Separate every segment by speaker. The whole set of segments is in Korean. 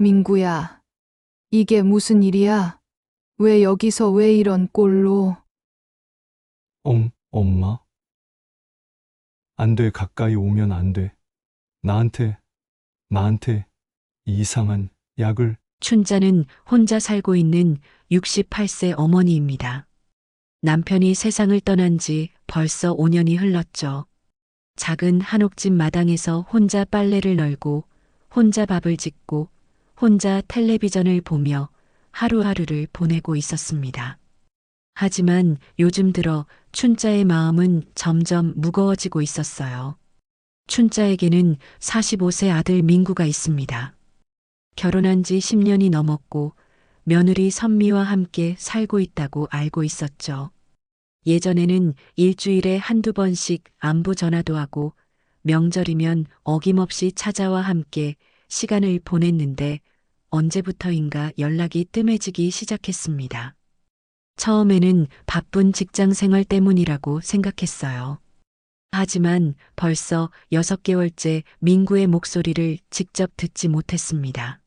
Speaker 1: 민구야, 이게 무슨 일이야? 왜 여기서 왜 이런 꼴로?
Speaker 2: 엄마? 안 돼, 가까이 오면 안 돼. 나한테 이상한 약을.
Speaker 3: 춘자는 혼자 살고 있는 68세 어머니입니다. 남편이 세상을 떠난 지 벌써 5년이 흘렀죠. 작은 한옥집 마당에서 혼자 빨래를 널고, 혼자 밥을 짓고, 혼자 텔레비전을 보며 하루하루를 보내고 있었습니다. 하지만 요즘 들어 춘자의 마음은 점점 무거워지고 있었어요. 춘자에게는 45세 아들 민구가 있습니다. 결혼한 지 10년이 넘었고 며느리 선미와 함께 살고 있다고 알고 있었죠. 예전에는 일주일에 한두 번씩 안부 전화도 하고 명절이면 어김없이 찾아와 함께 시간을 보냈는데 언제부터인가 연락이 뜸해지기 시작했습니다. 처음에는 바쁜 직장 생활 때문이라고 생각했어요. 하지만 벌써 6개월째 민구의 목소리를 직접 듣지 못했습니다.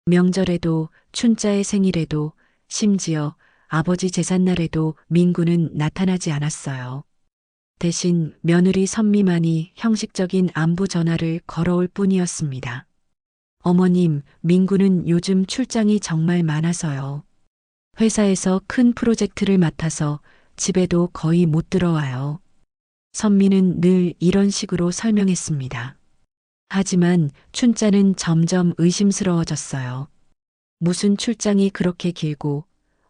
Speaker 3: 명절에도 춘자의 생일에도 심지어 아버지 제삿날에도 민구는 나타나지 않았어요. 대신 며느리 선미만이 형식적인 안부 전화를 걸어올 뿐이었습니다. 어머님, 민구는 요즘 출장이 정말 많아서요. 회사에서 큰 프로젝트를 맡아서 집에도 거의 못 들어와요. 선미는 늘 이런 식으로 설명했습니다. 하지만 춘자는 점점 의심스러워졌어요. 무슨 출장이 그렇게 길고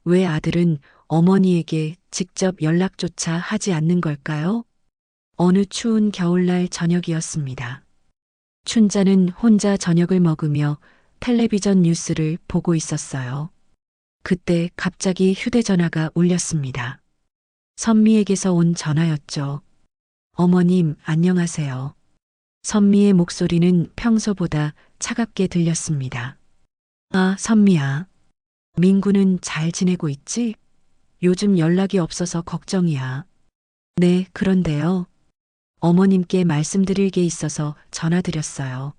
Speaker 3: 왜 아들은 어머니에게 직접 연락조차 하지 않는 걸까요? 어느 추운 겨울날 저녁이었습니다. 춘자는 혼자 저녁을 먹으며 텔레비전 뉴스를 보고 있었어요. 그때 갑자기 휴대전화가 울렸습니다. 선미에게서 온 전화였죠. 어머님, 안녕하세요. 선미의 목소리는 평소보다 차갑게 들렸습니다. 아, 선미야. 민구는 잘 지내고 있지? 요즘 연락이 없어서 걱정이야. 네, 그런데요. 어머님께 말씀드릴 게 있어서 전화드렸어요.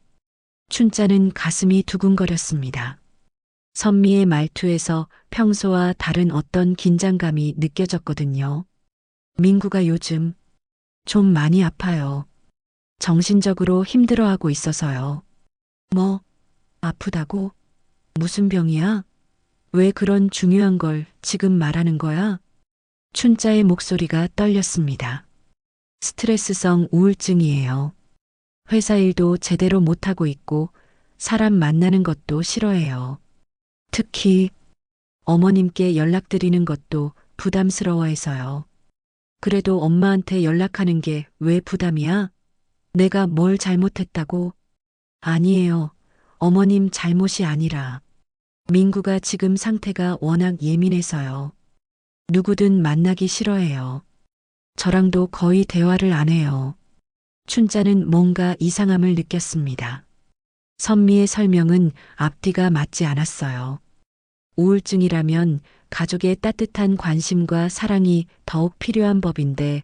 Speaker 3: 춘자는 가슴이 두근거렸습니다. 선미의 말투에서 평소와 다른 어떤 긴장감이 느껴졌거든요. 민구가 요즘 좀 많이 아파요. 정신적으로 힘들어하고 있어서요. 뭐, 아프다고? 무슨 병이야? 왜 그런 중요한 걸 지금 말하는 거야? 춘자의 목소리가 떨렸습니다. 스트레스성 우울증이에요. 회사 일도 제대로 못하고 있고 사람 만나는 것도 싫어해요. 특히 어머님께 연락드리는 것도 부담스러워해서요. 그래도 엄마한테 연락하는 게 왜 부담이야? 내가 뭘 잘못했다고? 아니에요. 어머님 잘못이 아니라 민구가 지금 상태가 워낙 예민해서요. 누구든 만나기 싫어해요. 저랑도 거의 대화를 안 해요. 춘자는 뭔가 이상함을 느꼈습니다. 선미의 설명은 앞뒤가 맞지 않았어요. 우울증이라면 가족의 따뜻한 관심과 사랑이 더욱 필요한 법인데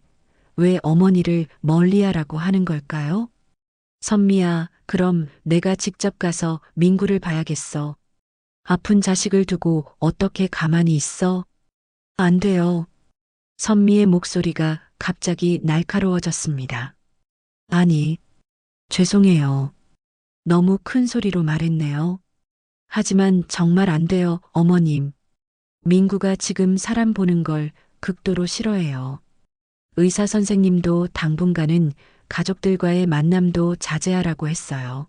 Speaker 3: 왜 어머니를 멀리하라고 하는 걸까요? 선미야, 그럼 내가 직접 가서 민구를 봐야겠어. 아픈 자식을 두고 어떻게 가만히 있어? 안 돼요. 선미의 목소리가 갑자기 날카로워졌습니다. 아니, 죄송해요. 너무 큰 소리로 말했네요. 하지만 정말 안 돼요, 어머님. 민구가 지금 사람 보는 걸 극도로 싫어해요. 의사 선생님도 당분간은 가족들과의 만남도 자제하라고 했어요.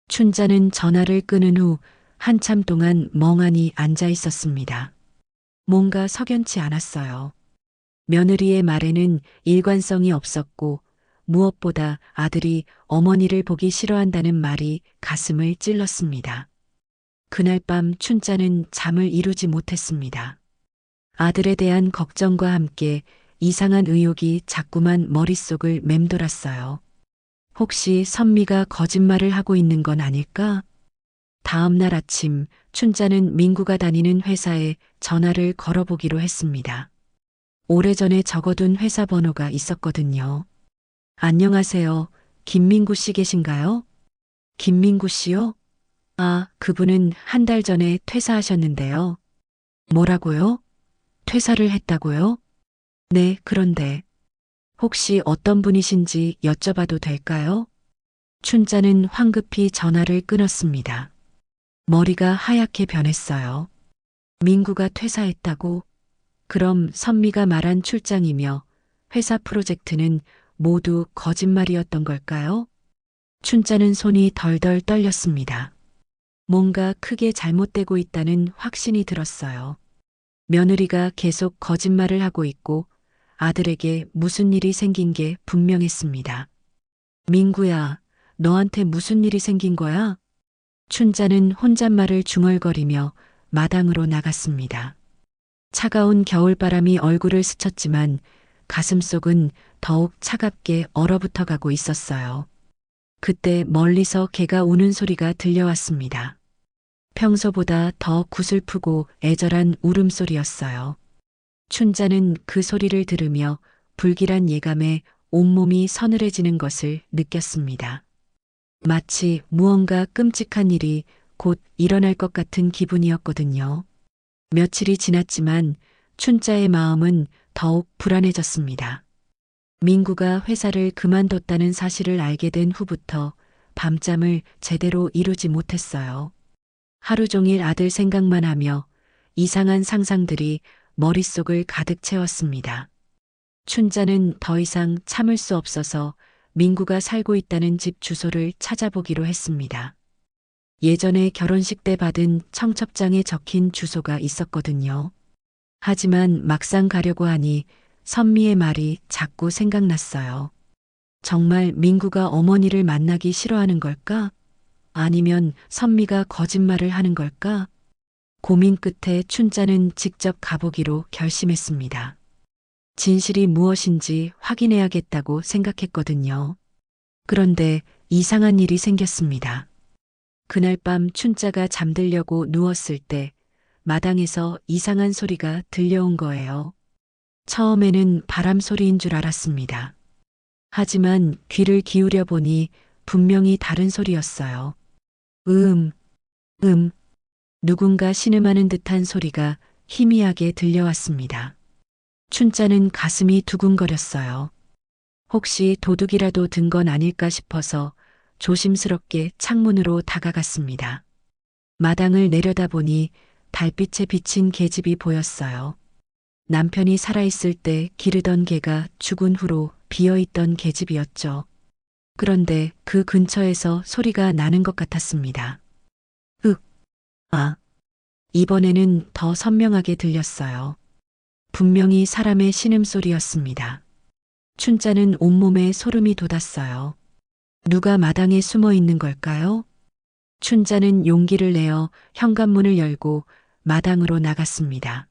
Speaker 3: 춘자는 전화를 끊은 후 한참 동안 멍하니 앉아 있었습니다. 뭔가 석연치 않았어요. 며느리의 말에는 일관성이 없었고 무엇보다 아들이 어머니를 보기 싫어한다는 말이 가슴을 찔렀습니다. 그날 밤 춘자는 잠을 이루지 못했습니다. 아들에 대한 걱정과 함께 이상한 의혹이 자꾸만 머릿속을 맴돌았어요. 혹시 선미가 거짓말을 하고 있는 건 아닐까? 다음 날 아침 춘자는 민구가 다니는 회사에 전화를 걸어보기로 했습니다. 오래전에 적어둔 회사 번호가 있었거든요. 안녕하세요. 김민구 씨 계신가요? 김민구 씨요? 아, 그분은 한 달 전에 퇴사하셨는데요. 뭐라고요? 퇴사를 했다고요? 네, 그런데 혹시 어떤 분이신지 여쭤봐도 될까요? 춘자는 황급히 전화를 끊었습니다. 머리가 하얗게 변했어요. 민구가 퇴사했다고? 그럼 선미가 말한 출장이며 회사 프로젝트는 모두 거짓말이었던 걸까요? 춘자는 손이 덜덜 떨렸습니다. 뭔가 크게 잘못되고 있다는 확신이 들었어요. 며느리가 계속 거짓말을 하고 있고 아들에게 무슨 일이 생긴 게 분명했습니다. 민구야, 너한테 무슨 일이 생긴 거야? 춘자는 혼잣말을 중얼거리며 마당으로 나갔습니다. 차가운 겨울바람이 얼굴을 스쳤지만 가슴속은 더욱 차갑게 얼어붙어 가고 있었어요. 그때 멀리서 개가 우는 소리가 들려왔습니다. 평소보다 더 구슬프고 애절한 울음소리였어요. 춘자는 그 소리를 들으며 불길한 예감에 온몸이 서늘해지는 것을 느꼈습니다. 마치 무언가 끔찍한 일이 곧 일어날 것 같은 기분이었거든요. 며칠이 지났지만 춘자의 마음은 더욱 불안해졌습니다. 민구가 회사를 그만뒀다는 사실을 알게 된 후부터 밤잠을 제대로 이루지 못했어요. 하루 종일 아들 생각만 하며 이상한 상상들이 머릿속을 가득 채웠습니다. 춘자는 더 이상 참을 수 없어서 민구가 살고 있다는 집 주소를 찾아보기로 했습니다. 예전에 결혼식 때 받은 청첩장에 적힌 주소가 있었거든요. 하지만 막상 가려고 하니 선미의 말이 자꾸 생각났어요. 정말 민구가 어머니를 만나기 싫어하는 걸까? 아니면 선미가 거짓말을 하는 걸까? 고민 끝에 춘자는 직접 가보기로 결심했습니다. 진실이 무엇인지 확인해야겠다고 생각했거든요. 그런데 이상한 일이 생겼습니다. 그날 밤 춘자가 잠들려고 누웠을 때 마당에서 이상한 소리가 들려온 거예요. 처음에는 바람 소리인 줄 알았습니다. 하지만 귀를 기울여 보니 분명히 다른 소리였어요. 누군가 신음하는 듯한 소리가 희미하게 들려왔습니다. 춘자는 가슴이 두근거렸어요. 혹시 도둑이라도 든 건 아닐까 싶어서 조심스럽게 창문으로 다가갔습니다. 마당을 내려다보니 달빛에 비친 계집이 보였어요. 남편이 살아있을 때 기르던 개가 죽은 후로 비어있던 계집이었죠. 그런데 그 근처에서 소리가 나는 것 같았습니다. 이번에는 더 선명하게 들렸어요. 분명히 사람의 신음소리였습니다. 춘자는 온몸에 소름이 돋았어요. 누가 마당에 숨어 있는 걸까요? 춘자는 용기를 내어 현관문을 열고 마당으로 나갔습니다.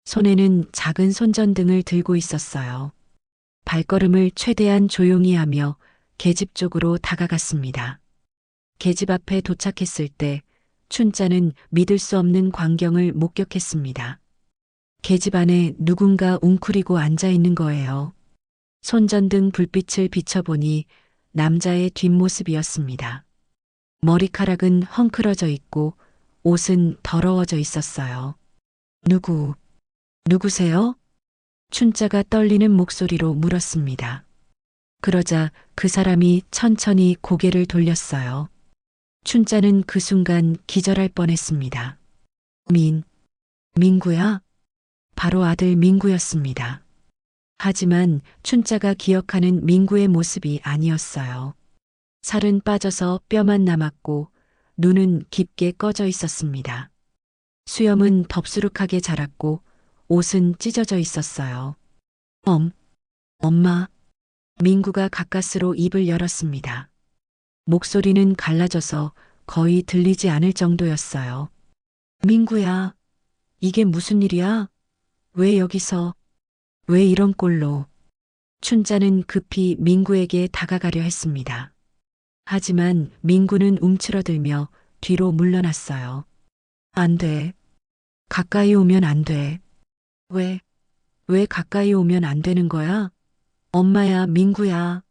Speaker 3: 손에는 작은 손전등을 들고 있었어요. 발걸음을 최대한 조용히 하며 계집 쪽으로 다가갔습니다. 계집 앞에 도착했을 때 춘자는 믿을 수 없는 광경을 목격했습니다. 계집 안에 누군가 웅크리고 앉아 있는 거예요. 손전등 불빛을 비춰보니 남자의 뒷모습이었습니다. 머리카락은 헝클어져 있고 옷은 더러워져 있었어요. 누구세요? 춘자가 떨리는 목소리로 물었습니다. 그러자 그 사람이 천천히 고개를 돌렸어요. 춘자는 그 순간 기절할 뻔했습니다. 민구야? 바로 아들 민구였습니다. 하지만 춘자가 기억하는 민구의 모습이 아니었어요. 살은 빠져서 뼈만 남았고 눈은 깊게 꺼져 있었습니다. 수염은 덥수룩하게 자랐고 옷은 찢어져 있었어요. 엄마. 민구가 가까스로 입을 열었습니다. 목소리는 갈라져서 거의 들리지 않을 정도였어요. 민구야, 이게 무슨 일이야? 왜 여기서? 왜 이런 꼴로? 춘자는 급히 민구에게 다가가려 했습니다. 하지만 민구는 움츠러들며 뒤로 물러났어요. 안 돼. 가까이 오면 안 돼. 왜 가까이 오면 안 되는 거야? 엄마야, 민구야.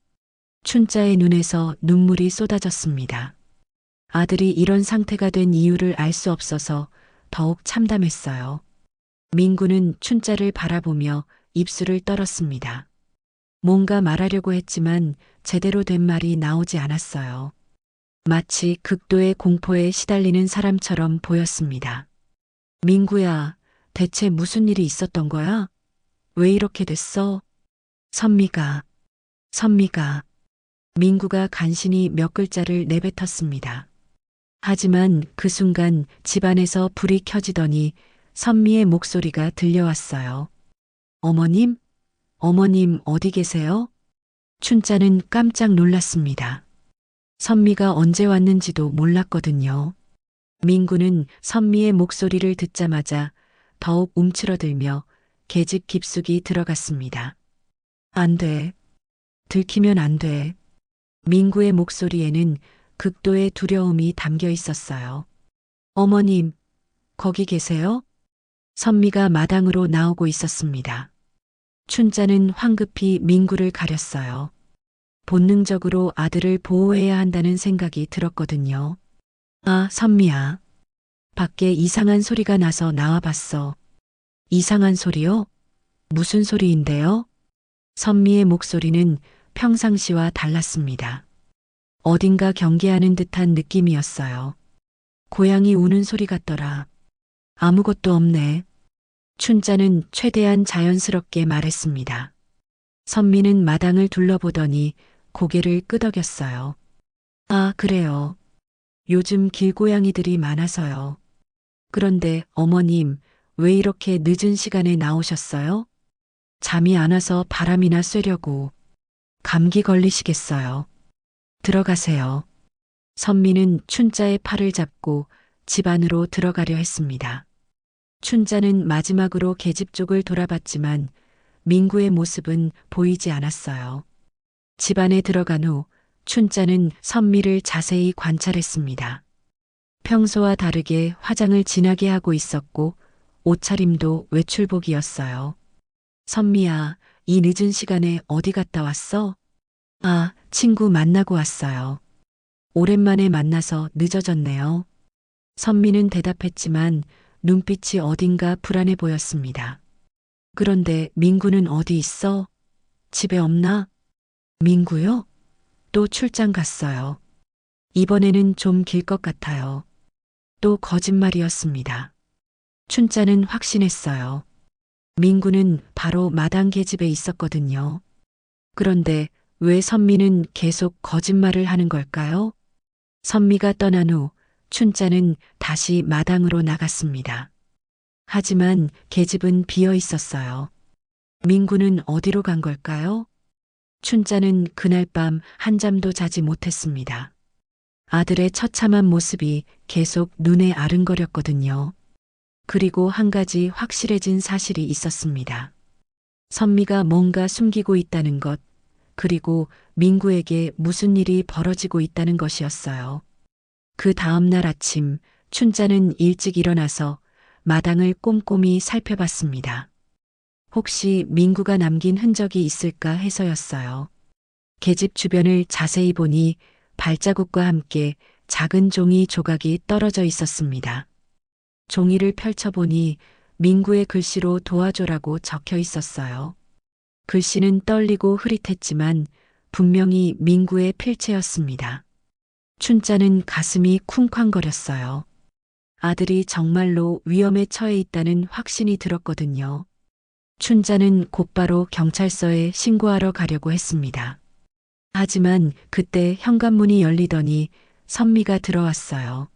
Speaker 3: 춘자의 눈에서 눈물이 쏟아졌습니다. 아들이 이런 상태가 된 이유를 알 수 없어서 더욱 참담했어요. 민구는 춘자를 바라보며 입술을 떨었습니다. 뭔가 말하려고 했지만 제대로 된 말이 나오지 않았어요. 마치 극도의 공포에 시달리는 사람처럼 보였습니다. 민구야, 대체 무슨 일이 있었던 거야? 왜 이렇게 됐어? 선미가. 민구가 간신히 몇 글자를 내뱉었습니다. 하지만 그 순간 집안에서 불이 켜지더니 선미의 목소리가 들려왔어요. 어머님? 어머님 어디 계세요? 춘자는 깜짝 놀랐습니다. 선미가 언제 왔는지도 몰랐거든요. 민구는 선미의 목소리를 듣자마자 더욱 움츠러들며 계집 깊숙이 들어갔습니다. 안 돼. 들키면 안 돼. 민구의 목소리에는 극도의 두려움이 담겨 있었어요. 어머님, 거기 계세요? 선미가 마당으로 나오고 있었습니다. 춘자는 황급히 민구를 가렸어요. 본능적으로 아들을 보호해야 한다는 생각이 들었거든요. 아, 선미야. 밖에 이상한 소리가 나서 나와봤어. 이상한 소리요? 무슨 소리인데요? 선미의 목소리는 평상시와 달랐습니다. 어딘가 경계하는 듯한 느낌이었어요. 고양이 우는 소리 같더라. 아무것도 없네. 춘자는 최대한 자연스럽게 말했습니다. 선미는 마당을 둘러보더니 고개를 끄덕였어요. 아, 그래요. 요즘 길고양이들이 많아서요. 그런데 어머님, 왜 이렇게 늦은 시간에 나오셨어요? 잠이 안 와서 바람이나 쐬려고. 감기 걸리시겠어요. 들어가세요. 선미는 춘자의 팔을 잡고 집 안으로 들어가려 했습니다. 춘자는 마지막으로 계집 쪽을 돌아봤지만 민구의 모습은 보이지 않았어요. 집 안에 들어간 후 춘자는 선미를 자세히 관찰했습니다. 평소와 다르게 화장을 진하게 하고 있었고 옷차림도 외출복이었어요. 선미야, 이 늦은 시간에 어디 갔다 왔어? 아, 친구 만나고 왔어요. 오랜만에 만나서 늦어졌네요. 선미는 대답했지만 눈빛이 어딘가 불안해 보였습니다. 그런데 민구는 어디 있어? 집에 없나? 민구요? 또 출장 갔어요. 이번에는 좀 길 것 같아요. 또 거짓말이었습니다. 춘자는 확신했어요. 민구는 바로 마당 계집에 있었거든요. 그런데 왜 선미는 계속 거짓말을 하는 걸까요? 선미가 떠난 후 춘자는 다시 마당으로 나갔습니다. 하지만 계집은 비어 있었어요. 민구는 어디로 간 걸까요? 춘자는 그날 밤 한잠도 자지 못했습니다. 아들의 처참한 모습이 계속 눈에 아른거렸거든요. 그리고 한 가지 확실해진 사실이 있었습니다. 선미가 뭔가 숨기고 있다는 것, 그리고 민구에게 무슨 일이 벌어지고 있다는 것이었어요. 그 다음 날 아침, 춘자는 일찍 일어나서 마당을 꼼꼼히 살펴봤습니다. 혹시 민구가 남긴 흔적이 있을까 해서였어요. 계집 주변을 자세히 보니 발자국과 함께 작은 종이 조각이 떨어져 있었습니다. 종이를 펼쳐보니 민구의 글씨로 도와줘라고 적혀 있었어요. 글씨는 떨리고 흐릿했지만 분명히 민구의 필체였습니다. 춘자는 가슴이 쿵쾅거렸어요. 아들이 정말로 위험에 처해 있다는 확신이 들었거든요. 춘자는 곧바로 경찰서에 신고하러 가려고 했습니다. 하지만 그때 현관문이 열리더니 선미가 들어왔어요.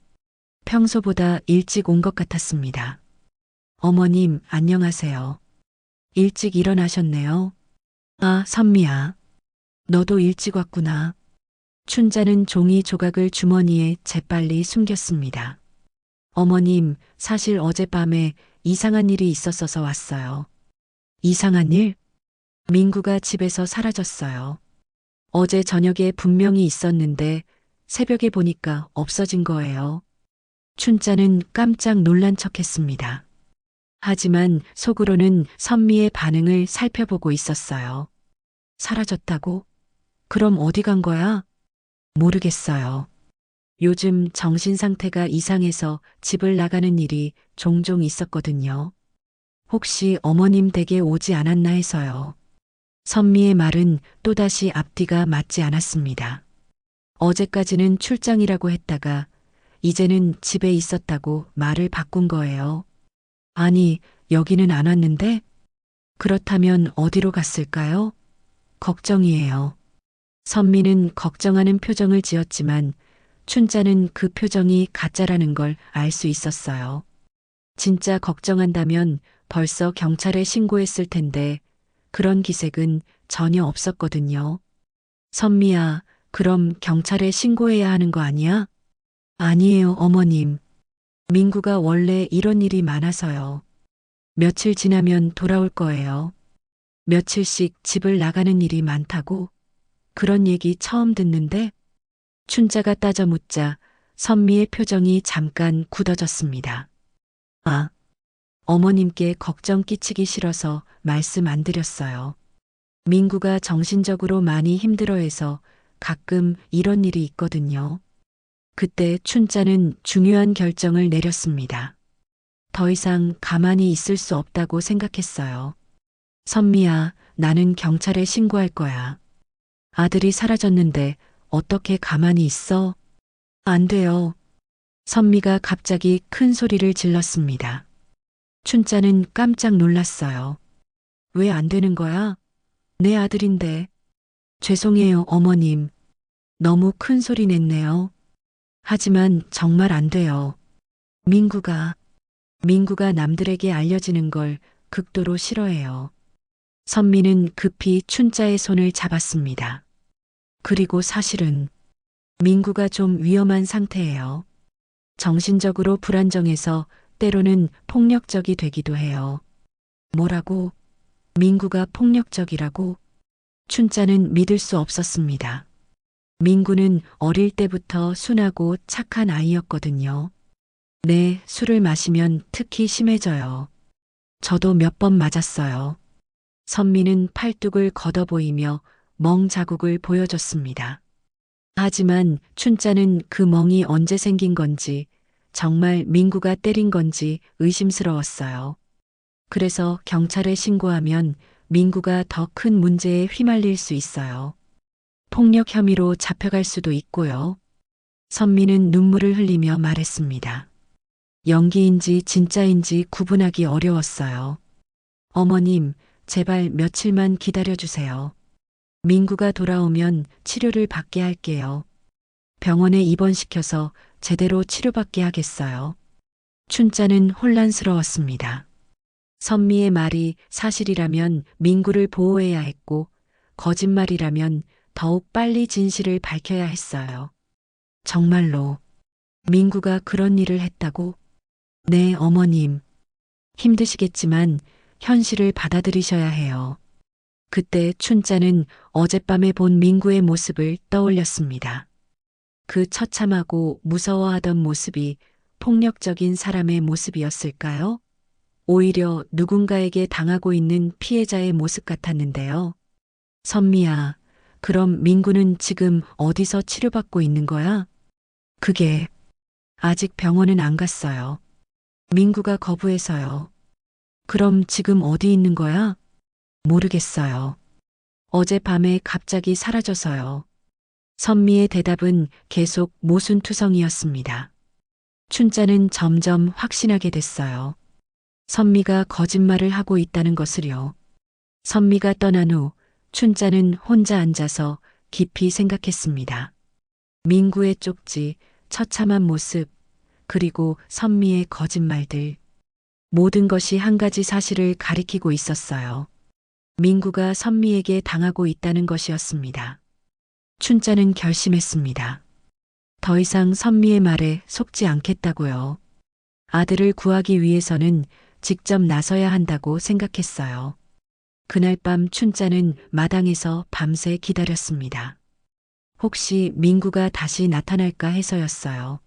Speaker 3: 평소보다 일찍 온 것 같았습니다. 어머님, 안녕하세요. 일찍 일어나셨네요. 아, 선미야. 너도 일찍 왔구나. 춘자는 종이 조각을 주머니에 재빨리 숨겼습니다. 어머님, 사실 어젯밤에 이상한 일이 있었어서 왔어요. 이상한 일? 민구가 집에서 사라졌어요. 어제 저녁에 분명히 있었는데 새벽에 보니까 없어진 거예요. 춘자는 깜짝 놀란 척했습니다. 하지만 속으로는 선미의 반응을 살펴보고 있었어요. 사라졌다고? 그럼 어디 간 거야? 모르겠어요. 요즘 정신 상태가 이상해서 집을 나가는 일이 종종 있었거든요. 혹시 어머님 댁에 오지 않았나 해서요. 선미의 말은 또다시 앞뒤가 맞지 않았습니다. 어제까지는 출장이라고 했다가 이제는 집에 있었다고 말을 바꾼 거예요. 아니, 여기는 안 왔는데? 그렇다면 어디로 갔을까요? 걱정이에요. 선미는 걱정하는 표정을 지었지만 춘자는 그 표정이 가짜라는 걸 알 수 있었어요. 진짜 걱정한다면 벌써 경찰에 신고했을 텐데 그런 기색은 전혀 없었거든요. 선미야, 그럼 경찰에 신고해야 하는 거 아니야? 아니에요, 어머님. 민구가 원래 이런 일이 많아서요. 며칠 지나면 돌아올 거예요. 며칠씩 집을 나가는 일이 많다고? 그런 얘기 처음 듣는데? 춘자가 따져 묻자 선미의 표정이 잠깐 굳어졌습니다. 아, 어머님께 걱정 끼치기 싫어서 말씀 안 드렸어요. 민구가 정신적으로 많이 힘들어해서 가끔 이런 일이 있거든요. 그때 춘자는 중요한 결정을 내렸습니다. 더 이상 가만히 있을 수 없다고 생각했어요. 선미야, 나는 경찰에 신고할 거야. 아들이 사라졌는데 어떻게 가만히 있어? 안 돼요. 선미가 갑자기 큰 소리를 질렀습니다. 춘자는 깜짝 놀랐어요. 왜 안 되는 거야? 내 아들인데. 죄송해요, 어머님. 너무 큰 소리 냈네요. 하지만 정말 안 돼요. 민구가 남들에게 알려지는 걸 극도로 싫어해요. 선미는 급히 춘자의 손을 잡았습니다. 그리고 사실은 민구가 좀 위험한 상태예요. 정신적으로 불안정해서 때로는 폭력적이 되기도 해요. 뭐라고? 민구가 폭력적이라고? 춘자는 믿을 수 없었습니다. 민구는 어릴 때부터 순하고 착한 아이였거든요. 네, 술을 마시면 특히 심해져요. 저도 몇 번 맞았어요. 선미는 팔뚝을 걷어 보이며 멍 자국을 보여줬습니다. 하지만 춘자는 그 멍이 언제 생긴 건지, 정말 민구가 때린 건지 의심스러웠어요. 그래서 경찰에 신고하면 민구가 더 큰 문제에 휘말릴 수 있어요. 폭력 혐의로 잡혀갈 수도 있고요. 선미는 눈물을 흘리며 말했습니다. 연기인지 진짜인지 구분하기 어려웠어요. 어머님, 제발 며칠만 기다려주세요. 민구가 돌아오면 치료를 받게 할게요. 병원에 입원시켜서 제대로 치료받게 하겠어요. 춘자는 혼란스러웠습니다. 선미의 말이 사실이라면 민구를 보호해야 했고, 거짓말이라면 더욱 빨리 진실을 밝혀야 했어요. 정말로 민구가 그런 일을 했다고? 네, 어머님. 힘드시겠지만 현실을 받아들이셔야 해요. 그때 춘자는 어젯밤에 본 민구의 모습을 떠올렸습니다. 그 처참하고 무서워하던 모습이 폭력적인 사람의 모습이었을까요? 오히려 누군가에게 당하고 있는 피해자의 모습 같았는데요. 선미야, 그럼 민구는 지금 어디서 치료받고 있는 거야? 그게 아직 병원은 안 갔어요. 민구가 거부해서요. 그럼 지금 어디 있는 거야? 모르겠어요. 어젯밤에 갑자기 사라져서요. 선미의 대답은 계속 모순투성이었습니다. 춘자는 점점 확신하게 됐어요. 선미가 거짓말을 하고 있다는 것을요. 선미가 떠난 후 춘자는 혼자 앉아서 깊이 생각했습니다. 민구의 쪽지, 처참한 모습, 그리고 선미의 거짓말들. 모든 것이 한 가지 사실을 가리키고 있었어요. 민구가 선미에게 당하고 있다는 것이었습니다. 춘자는 결심했습니다. 더 이상 선미의 말에 속지 않겠다고요. 아들을 구하기 위해서는 직접 나서야 한다고 생각했어요. 그날 밤 춘자는 마당에서 밤새 기다렸습니다. 혹시 민구가 다시 나타날까 해서였어요.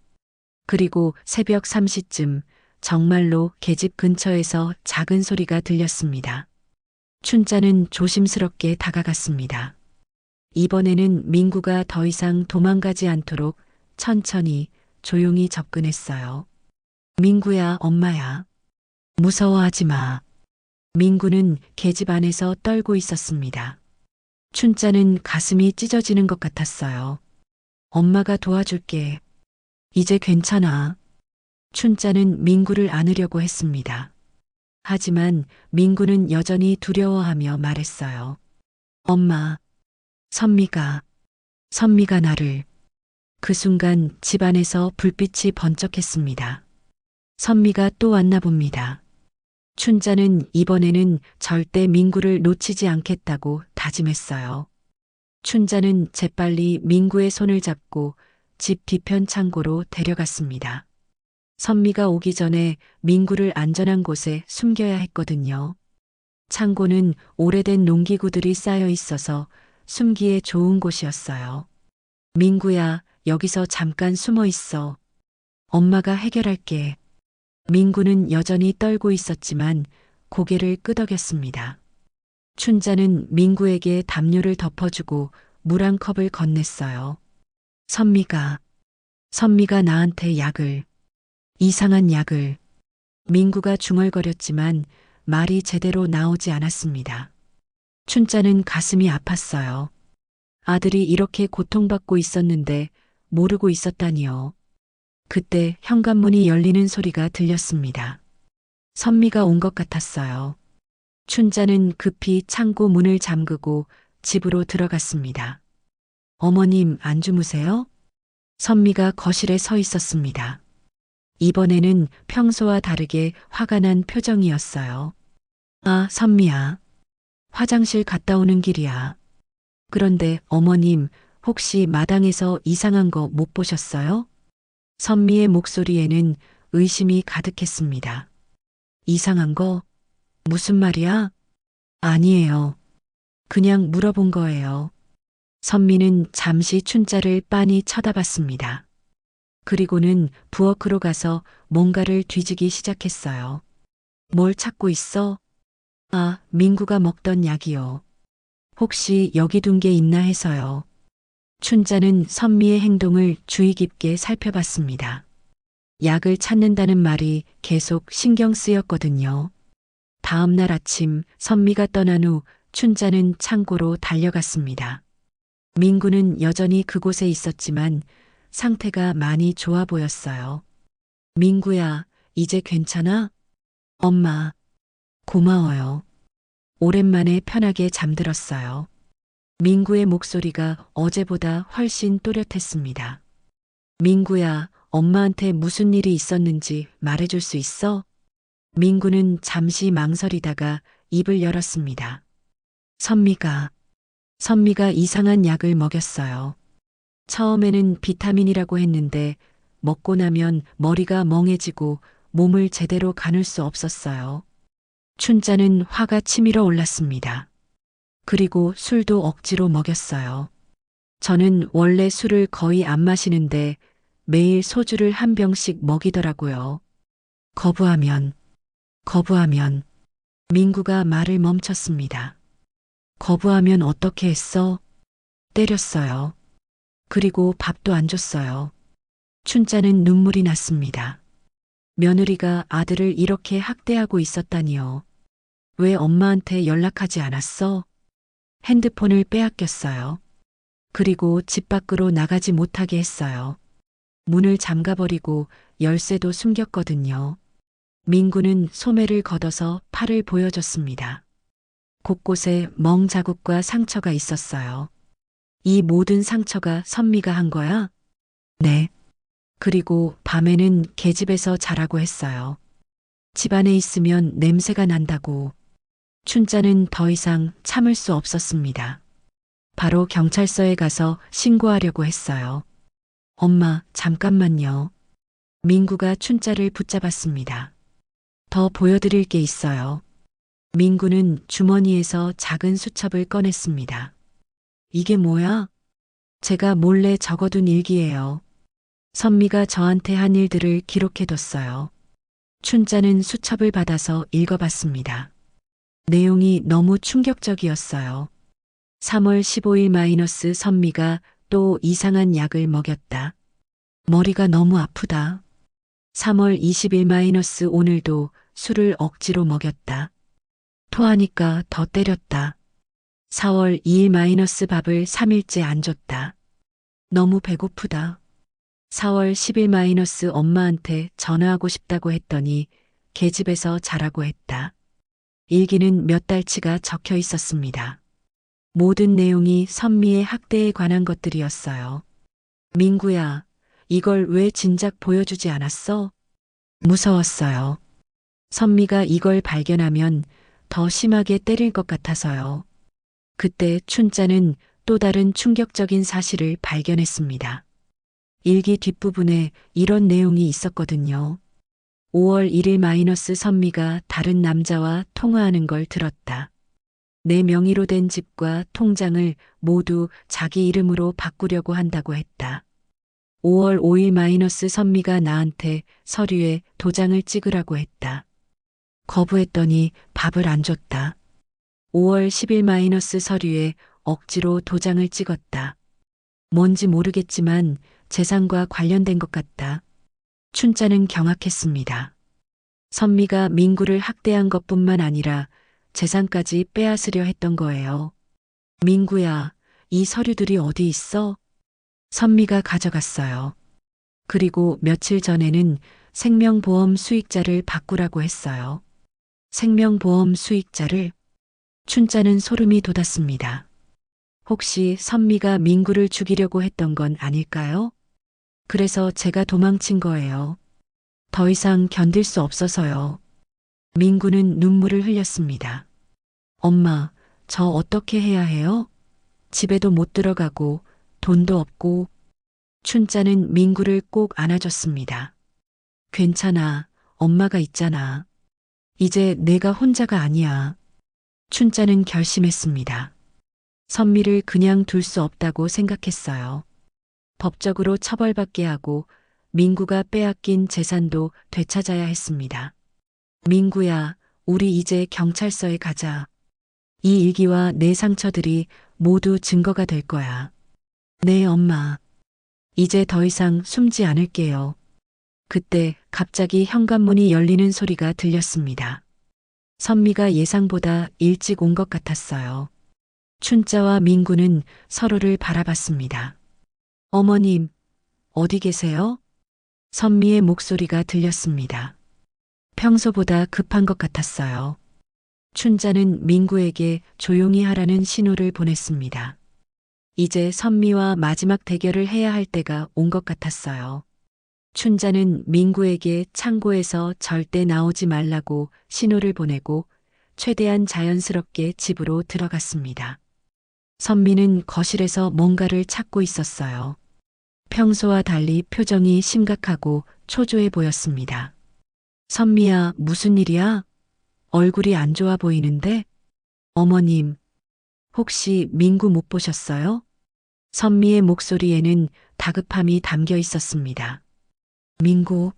Speaker 3: 그리고 새벽 3시쯤 정말로 계집 근처에서 작은 소리가 들렸습니다. 춘자는 조심스럽게 다가갔습니다. 이번에는 민구가 더 이상 도망가지 않도록 천천히 조용히 접근했어요. 민구야, 엄마야. 무서워하지 마. 민구는 계집 안에서 떨고 있었습니다. 춘자는 가슴이 찢어지는 것 같았어요. 엄마가 도와줄게. 이제 괜찮아. 춘자는 민구를 안으려고 했습니다. 하지만 민구는 여전히 두려워하며 말했어요. 엄마, 선미가 나를. 그 순간 집안에서 불빛이 번쩍했습니다. 선미가 또 왔나 봅니다. 춘자는 이번에는 절대 민구를 놓치지 않겠다고 다짐했어요. 춘자는 재빨리 민구의 손을 잡고 집 뒤편 창고로 데려갔습니다. 선미가 오기 전에 민구를 안전한 곳에 숨겨야 했거든요. 창고는 오래된 농기구들이 쌓여 있어서 숨기에 좋은 곳이었어요. 민구야, 여기서 잠깐 숨어 있어. 엄마가 해결할게. 민구는 여전히 떨고 있었지만 고개를 끄덕였습니다. 춘자는 민구에게 담요를 덮어주고 물 한 컵을 건넸어요. 선미가 나한테 약을, 이상한 약을. 민구가 중얼거렸지만 말이 제대로 나오지 않았습니다. 춘자는 가슴이 아팠어요. 아들이 이렇게 고통받고 있었는데 모르고 있었다니요. 그때 현관문이 열리는 소리가 들렸습니다. 선미가 온 것 같았어요. 춘자는 급히 창고 문을 잠그고 집으로 들어갔습니다. 어머님, 안 주무세요? 선미가 거실에 서 있었습니다. 이번에는 평소와 다르게 화가 난 표정이었어요. 아, 선미야. 화장실 갔다 오는 길이야. 그런데 어머님, 혹시 마당에서 이상한 거 못 보셨어요? 선미의 목소리에는 의심이 가득했습니다. 이상한 거? 무슨 말이야? 아니에요. 그냥 물어본 거예요. 선미는 잠시 춘자를 빤히 쳐다봤습니다. 그리고는 부엌으로 가서 뭔가를 뒤지기 시작했어요. 뭘 찾고 있어? 아, 민구가 먹던 약이요. 혹시 여기 둔 게 있나 해서요. 춘자는 선미의 행동을 주의 깊게 살펴봤습니다. 약을 찾는다는 말이 계속 신경 쓰였거든요. 다음 날 아침 선미가 떠난 후 춘자는 창고로 달려갔습니다. 민구는 여전히 그곳에 있었지만 상태가 많이 좋아 보였어요. 민구야, 이제 괜찮아? 엄마, 고마워요. 오랜만에 편하게 잠들었어요. 민구의 목소리가 어제보다 훨씬 또렷했습니다. 민구야, 엄마한테 무슨 일이 있었는지 말해줄 수 있어? 민구는 잠시 망설이다가 입을 열었습니다. 선미가 이상한 약을 먹였어요. 처음에는 비타민이라고 했는데 먹고 나면 머리가 멍해지고 몸을 제대로 가눌 수 없었어요. 춘자는 화가 치밀어 올랐습니다. 그리고 술도 억지로 먹였어요. 저는 원래 술을 거의 안 마시는데 매일 소주를 한 병씩 먹이더라고요. 거부하면 민구가 말을 멈췄습니다. 거부하면 어떻게 했어? 때렸어요. 그리고 밥도 안 줬어요. 춘자는 눈물이 났습니다. 며느리가 아들을 이렇게 학대하고 있었다니요. 왜 엄마한테 연락하지 않았어? 핸드폰을 빼앗겼어요. 그리고 집 밖으로 나가지 못하게 했어요. 문을 잠가버리고 열쇠도 숨겼거든요. 민구는 소매를 걷어서 팔을 보여줬습니다. 곳곳에 멍 자국과 상처가 있었어요. 이 모든 상처가 선미가 한 거야? 네. 그리고 밤에는 계집에서 자라고 했어요. 집안에 있으면 냄새가 난다고. 춘자는 더 이상 참을 수 없었습니다. 바로 경찰서에 가서 신고하려고 했어요. 엄마, 잠깐만요. 민구가 춘자를 붙잡았습니다. 더 보여드릴 게 있어요. 민구는 주머니에서 작은 수첩을 꺼냈습니다. 이게 뭐야? 제가 몰래 적어둔 일기예요. 선미가 저한테 한 일들을 기록해뒀어요. 춘자는 수첩을 받아서 읽어봤습니다. 내용이 너무 충격적이었어요. 3월 15일 선미가 또 이상한 약을 먹였다. 머리가 너무 아프다. 3월 20일 마이너스 오늘도 술을 억지로 먹였다. 토하니까 더 때렸다. 4월 2일 마이너스 밥을 3일째 안 줬다. 너무 배고프다. 4월 10일 마이너스 엄마한테 전화하고 싶다고 했더니 계집에서 자라고 했다. 일기는 몇 달치가 적혀 있었습니다. 모든 내용이 선미의 학대에 관한 것들이었어요. 민구야, 이걸 왜 진작 보여주지 않았어? 무서웠어요. 선미가 이걸 발견하면 더 심하게 때릴 것 같아서요. 그때 춘자는 또 다른 충격적인 사실을 발견했습니다. 일기 뒷부분에 이런 내용이 있었거든요. 5월 1일 마이너스 선미가 다른 남자와 통화하는 걸 들었다. 내 명의로 된 집과 통장을 모두 자기 이름으로 바꾸려고 한다고 했다. 5월 5일 마이너스 선미가 나한테 서류에 도장을 찍으라고 했다. 거부했더니 밥을 안 줬다. 5월 10일 마이너스 서류에 억지로 도장을 찍었다. 뭔지 모르겠지만 재산과 관련된 것 같다. 춘자는 경악했습니다. 선미가 민구를 학대한 것뿐만 아니라 재산까지 빼앗으려 했던 거예요. 민구야, 이 서류들이 어디 있어? 선미가 가져갔어요. 그리고 며칠 전에는 생명보험 수익자를 바꾸라고 했어요. 생명보험 수익자를? 춘자는 소름이 돋았습니다. 혹시 선미가 민구를 죽이려고 했던 건 아닐까요? 그래서 제가 도망친 거예요. 더 이상 견딜 수 없어서요. 민구는 눈물을 흘렸습니다. 엄마, 저 어떻게 해야 해요? 집에도 못 들어가고 돈도 없고. 춘자는 민구를 꼭 안아줬습니다. 괜찮아, 엄마가 있잖아. 이제 내가 혼자가 아니야. 춘자는 결심했습니다. 선미를 그냥 둘 수 없다고 생각했어요. 법적으로 처벌받게 하고 민구가 빼앗긴 재산도 되찾아야 했습니다. 민구야, 우리 이제 경찰서에 가자. 이 일기와 내 상처들이 모두 증거가 될 거야. 네, 엄마. 이제 더 이상 숨지 않을게요. 그때 갑자기 현관문이 열리는 소리가 들렸습니다. 선미가 예상보다 일찍 온 것 같았어요. 춘자와 민구는 서로를 바라봤습니다. 어머님, 어디 계세요? 선미의 목소리가 들렸습니다. 평소보다 급한 것 같았어요. 춘자는 민구에게 조용히 하라는 신호를 보냈습니다. 이제 선미와 마지막 대결을 해야 할 때가 온 것 같았어요. 춘자는 민구에게 창고에서 절대 나오지 말라고 신호를 보내고 최대한 자연스럽게 집으로 들어갔습니다. 선미는 거실에서 뭔가를 찾고 있었어요. 평소와 달리 표정이 심각하고 초조해 보였습니다. 선미야, 무슨 일이야? 얼굴이 안 좋아 보이는데? 어머님, 혹시 민구 못 보셨어요? 선미의 목소리에는 다급함이 담겨 있었습니다. 민구,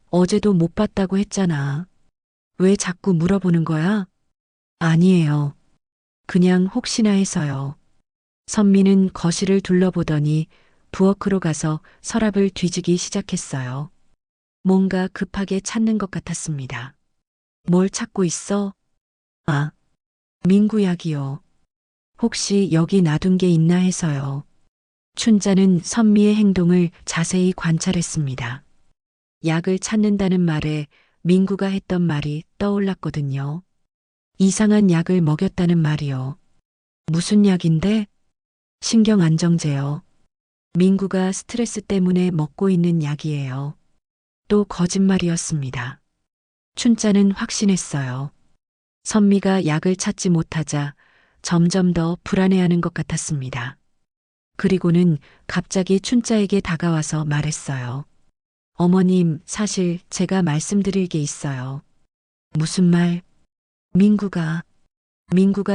Speaker 3: 어제도 못 봤다고 했잖아. 왜 자꾸 물어보는 거야? 아니에요. 그냥 혹시나 해서요. 선미는 거실을 둘러보더니 부엌으로 가서 서랍을 뒤지기 시작했어요. 뭔가 급하게 찾는 것 같았습니다. 뭘 찾고 있어? 아, 민구 약이요. 혹시 여기 놔둔 게 있나 해서요. 춘자는 선미의 행동을 자세히 관찰했습니다. 약을 찾는다는 말에 민구가 했던 말이 떠올랐거든요. 이상한 약을 먹였다는 말이요. 무슨 약인데? 신경안정제요. 민구가 스트레스 때문에 먹고 있는 약이에요. 또 거짓말이었습니다. 춘자는 확신했어요. 선미가 약을 찾지 못하자 점점 더 불안해하는 것 같았습니다. 그리고는 갑자기 춘자에게 다가와서 말했어요. 어머님, 사실 제가 말씀드릴 게 있어요. 무슨 말? 민구가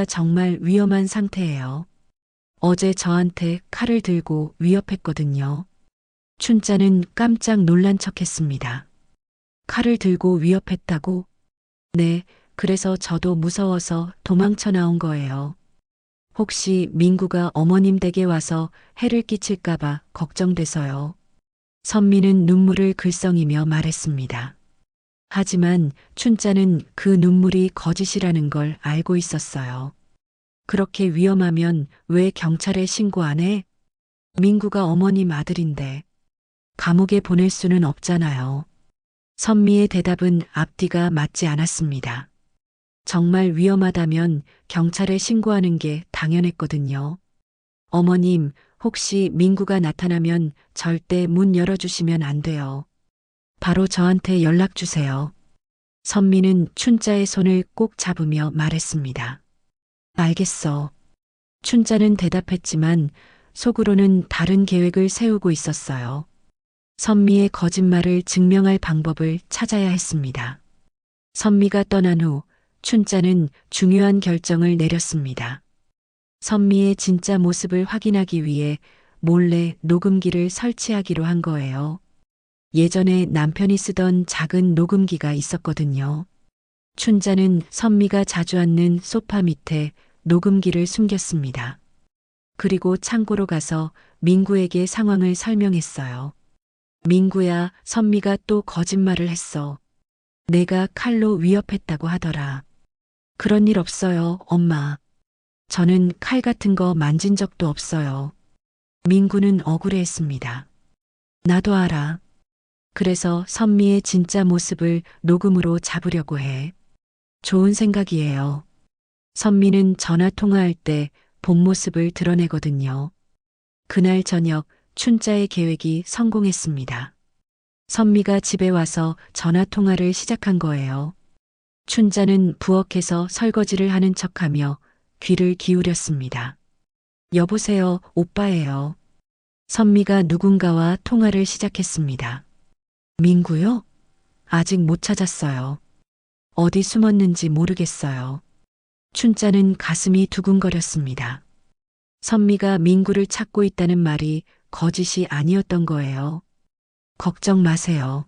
Speaker 3: 정말 위험한 상태예요. 어제 저한테 칼을 들고 위협했거든요. 춘자는 깜짝 놀란 척했습니다. 칼을 들고 위협했다고? 네, 그래서 저도 무서워서 도망쳐 나온 거예요. 혹시 민구가 어머님 댁에 와서 해를 끼칠까봐 걱정돼서요. 선미는 눈물을 글썽이며 말했습니다. 하지만 춘자는 그 눈물이 거짓이라는 걸 알고 있었어요. 그렇게 위험하면 왜 경찰에 신고 안 해? 민구가 어머님 아들인데 감옥에 보낼 수는 없잖아요. 선미의 대답은 앞뒤가 맞지 않았습니다. 정말 위험하다면 경찰에 신고하는 게 당연했거든요. 어머님, 혹시 민구가 나타나면 절대 문 열어주시면 안 돼요. 바로 저한테 연락 주세요. 선미는 춘자의 손을 꼭 잡으며 말했습니다. 알겠어. 춘자는 대답했지만 속으로는 다른 계획을 세우고 있었어요. 선미의 거짓말을 증명할 방법을 찾아야 했습니다. 선미가 떠난 후 춘자는 중요한 결정을 내렸습니다. 선미의 진짜 모습을 확인하기 위해 몰래 녹음기를 설치하기로 한 거예요. 예전에 남편이 쓰던 작은 녹음기가 있었거든요. 춘자는 선미가 자주 앉는 소파 밑에 녹음기를 숨겼습니다. 그리고 창고로 가서 민구에게 상황을 설명했어요. 민구야, 선미가 또 거짓말을 했어. 내가 칼로 위협했다고 하더라. 그런 일 없어요, 엄마. 저는 칼 같은 거 만진 적도 없어요. 민구는 억울해했습니다. 나도 알아. 그래서 선미의 진짜 모습을 녹음으로 잡으려고 해. 좋은 생각이에요. 선미는 전화 통화할 때 본 모습을 드러내거든요. 그날 저녁 춘자의 계획이 성공했습니다. 선미가 집에 와서 전화 통화를 시작한 거예요. 춘자는 부엌에서 설거지를 하는 척하며 귀를 기울였습니다. 여보세요, 오빠예요. 선미가 누군가와 통화를 시작했습니다. 민구요? 아직 못 찾았어요. 어디 숨었는지 모르겠어요. 춘자는 가슴이 두근거렸습니다. 선미가 민구를 찾고 있다는 말이 거짓이 아니었던 거예요. 걱정 마세요.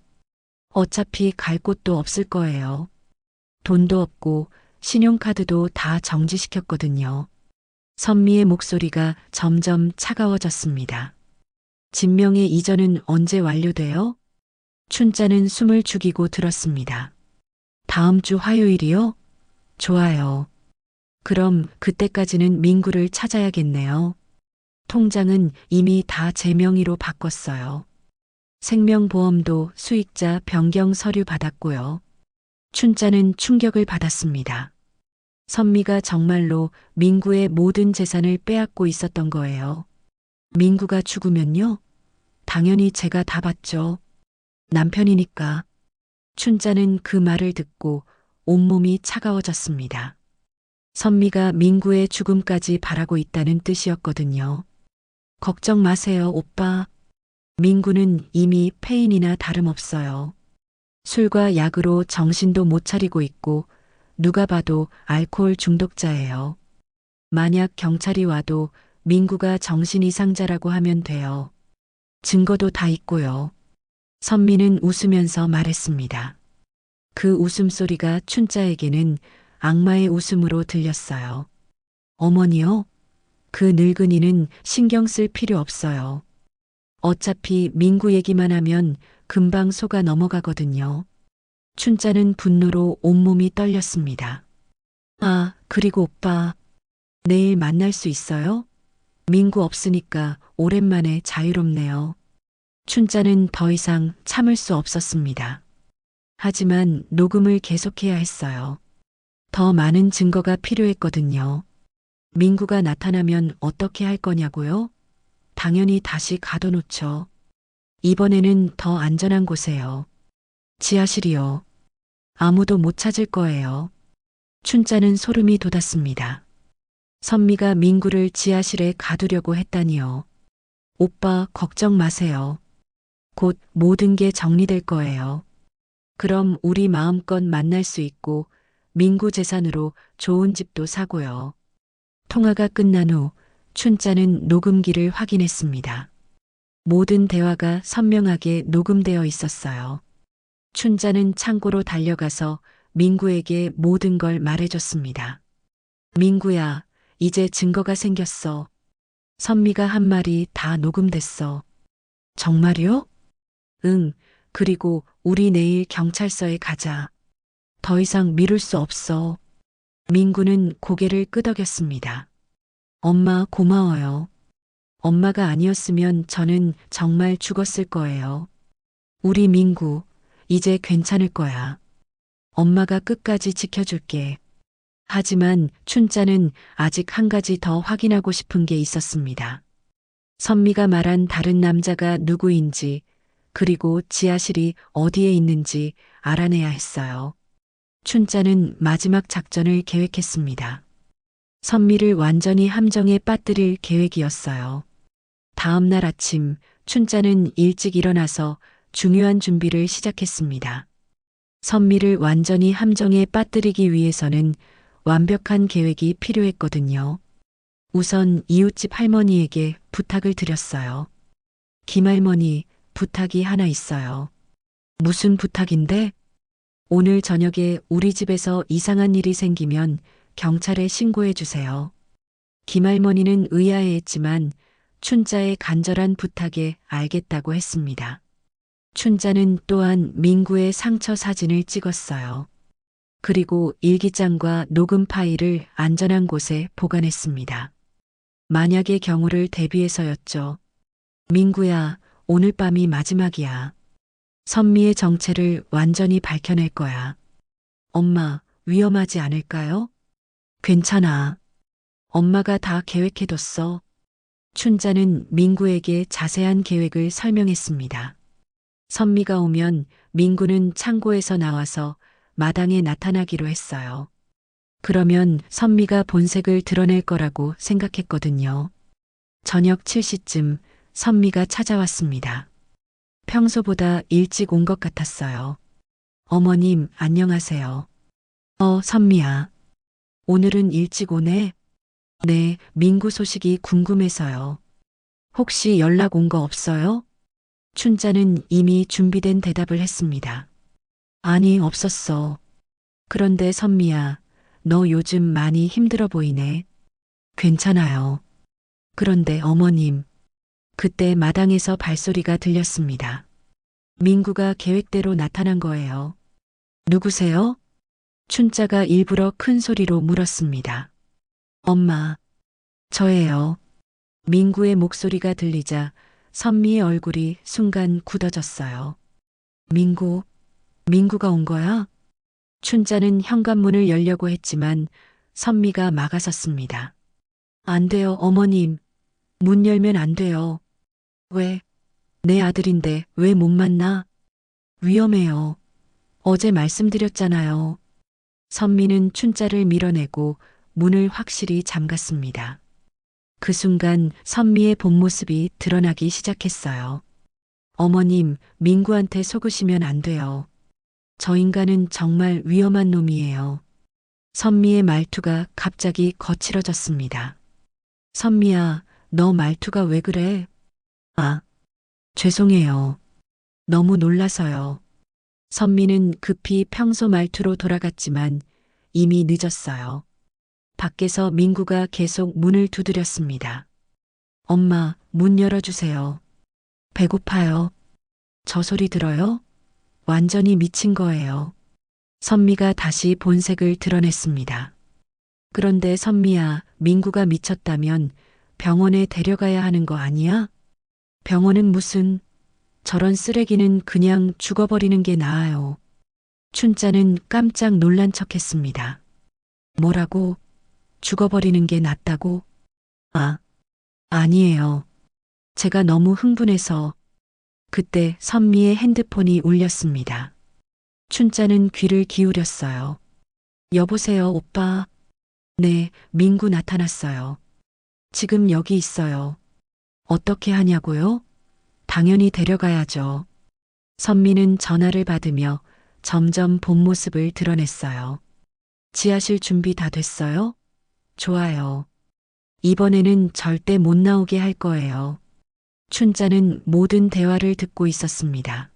Speaker 3: 어차피 갈 곳도 없을 거예요. 돈도 없고 신용카드도 다 정지시켰거든요. 선미의 목소리가 점점 차가워졌습니다. 진명의 이전은 언제 완료돼요? 춘자는 숨을 죽이고 들었습니다. 다음 주 화요일이요? 좋아요. 그럼 그때까지는 민구를 찾아야겠네요. 통장은 이미 다 제 명의로 바꿨어요. 생명보험도 수익자 변경 서류 받았고요. 춘자는 충격을 받았습니다. 선미가 정말로 민구의 모든 재산을 빼앗고 있었던 거예요. 민구가 죽으면요? 당연히 제가 다 받죠. 남편이니까. 춘자는 그 말을 듣고 온몸이 차가워졌습니다. 선미가 민구의 죽음까지 바라고 있다는 뜻이었거든요. 걱정 마세요, 오빠. 민구는 이미 폐인이나 다름없어요. 술과 약으로 정신도 못 차리고 있고 누가 봐도 알코올 중독자예요. 만약 경찰이 와도 민구가 정신 이상자라고 하면 돼요. 증거도 다 있고요. 선미는 웃으면서 말했습니다. 그 웃음소리가 춘자에게는 악마의 웃음으로 들렸어요. 어머니요? 그 늙은이는 신경 쓸 필요 없어요. 어차피 민구 얘기만 하면 금방 속아 넘어가거든요. 춘자는 분노로 온몸이 떨렸습니다. 아, 그리고 오빠. 내일 만날 수 있어요? 민구 없으니까 오랜만에 자유롭네요. 춘자는 더 이상 참을 수 없었습니다. 하지만 녹음을 계속해야 했어요. 더 많은 증거가 필요했거든요. 민구가 나타나면 어떻게 할 거냐고요? 당연히 다시 가둬놓죠. 이번에는 더 안전한 곳에요. 지하실이요. 아무도 못 찾을 거예요. 춘자는 소름이 돋았습니다. 선미가 민구를 지하실에 가두려고 했다니요. 오빠 걱정 마세요. 곧 모든 게 정리될 거예요. 그럼 우리 마음껏 만날 수 있고 민구 재산으로 좋은 집도 사고요. 통화가 끝난 후 춘자는 녹음기를 확인했습니다. 모든 대화가 선명하게 녹음되어 있었어요. 춘자는 창고로 달려가서 민구에게 모든 걸 말해줬습니다. 민구야, 이제 증거가 생겼어. 선미가 한 말이 다 녹음됐어. 정말요? 응, 그리고 우리 내일 경찰서에 가자. 더 이상 미룰 수 없어. 민구는 고개를 끄덕였습니다. 엄마 고마워요. 엄마가 아니었으면 저는 정말 죽었을 거예요. 우리 민구, 이제 괜찮을 거야. 엄마가 끝까지 지켜줄게. 하지만 춘자는 아직 한 가지 더 확인하고 싶은 게 있었습니다. 선미가 말한 다른 남자가 누구인지, 그리고 지하실이 어디에 있는지 알아내야 했어요. 춘자는 마지막 작전을 계획했습니다. 선미를 완전히 함정에 빠뜨릴 계획이었어요. 다음 날 아침, 춘자는 일찍 일어나서 중요한 준비를 시작했습니다. 선미를 완전히 함정에 빠뜨리기 위해서는 완벽한 계획이 필요했거든요. 우선 이웃집 할머니에게 부탁을 드렸어요. 김할머니, 부탁이 하나 있어요. 무슨 부탁인데? 오늘 저녁에 우리 집에서 이상한 일이 생기면 경찰에 신고해 주세요. 김할머니는 의아해했지만 춘자의 간절한 부탁에 알겠다고 했습니다. 춘자는 또한 민구의 상처 사진을 찍었어요. 그리고 일기장과 녹음 파일을 안전한 곳에 보관했습니다. 만약의 경우를 대비해서였죠. 민구야, 오늘 밤이 마지막이야. 선미의 정체를 완전히 밝혀낼 거야. 엄마, 위험하지 않을까요? 괜찮아. 엄마가 다 계획해뒀어. 춘자는 민구에게 자세한 계획을 설명했습니다. 선미가 오면 민구는 창고에서 나와서 마당에 나타나기로 했어요. 그러면 선미가 본색을 드러낼 거라고 생각했거든요. 저녁 7시쯤 선미가 찾아왔습니다. 평소보다 일찍 온 것 같았어요. 어머님, 안녕하세요. 선미야. 오늘은 일찍 오네? 네, 민구 소식이 궁금해서요. 혹시 연락 온 거 없어요? 춘자는 이미 준비된 대답을 했습니다. 아니, 없었어. 그런데 선미야, 너 요즘 많이 힘들어 보이네. 괜찮아요. 그런데 어머님, 그때 마당에서 발소리가 들렸습니다. 민구가 계획대로 나타난 거예요. 누구세요? 춘자가 일부러 큰 소리로 물었습니다. 엄마, 저예요. 민구의 목소리가 들리자 선미의 얼굴이 순간 굳어졌어요. 민구가 온 거야? 춘자는 현관문을 열려고 했지만 선미가 막아섰습니다. 안 돼요, 어머님. 문 열면 안 돼요. 왜? 내 아들인데 왜 못 만나? 위험해요. 어제 말씀드렸잖아요. 선미는 춘자를 밀어내고 문을 확실히 잠갔습니다. 그 순간 선미의 본 모습이 드러나기 시작했어요. 어머님, 민구한테 속으시면 안 돼요. 저 인간은 정말 위험한 놈이에요. 선미의 말투가 갑자기 거칠어졌습니다. 선미야, 너 말투가 왜 그래? 아, 죄송해요. 너무 놀라서요. 선미는 급히 평소 말투로 돌아갔지만 이미 늦었어요. 밖에서 민구가 계속 문을 두드렸습니다. 엄마, 문 열어주세요. 배고파요. 저 소리 들어요? 완전히 미친 거예요. 선미가 다시 본색을 드러냈습니다. 그런데 선미야, 민구가 미쳤다면 병원에 데려가야 하는 거 아니야? 병원은 무슨, 저런 쓰레기는 그냥 죽어버리는 게 나아요. 춘자는 깜짝 놀란 척 했습니다. 뭐라고? 죽어버리는 게 낫다고? 아니에요. 제가 너무 흥분해서. 그때 선미의 핸드폰이 울렸습니다. 춘자는 귀를 기울였어요. 여보세요, 오빠. 네, 민구 나타났어요. 지금 여기 있어요. 어떻게 하냐고요? 당연히 데려가야죠. 선미는 전화를 받으며 점점 본 모습을 드러냈어요. 지하실 준비 다 됐어요? 좋아요. 이번에는 절대 못 나오게 할 거예요. 춘자는 모든 대화를 듣고 있었습니다.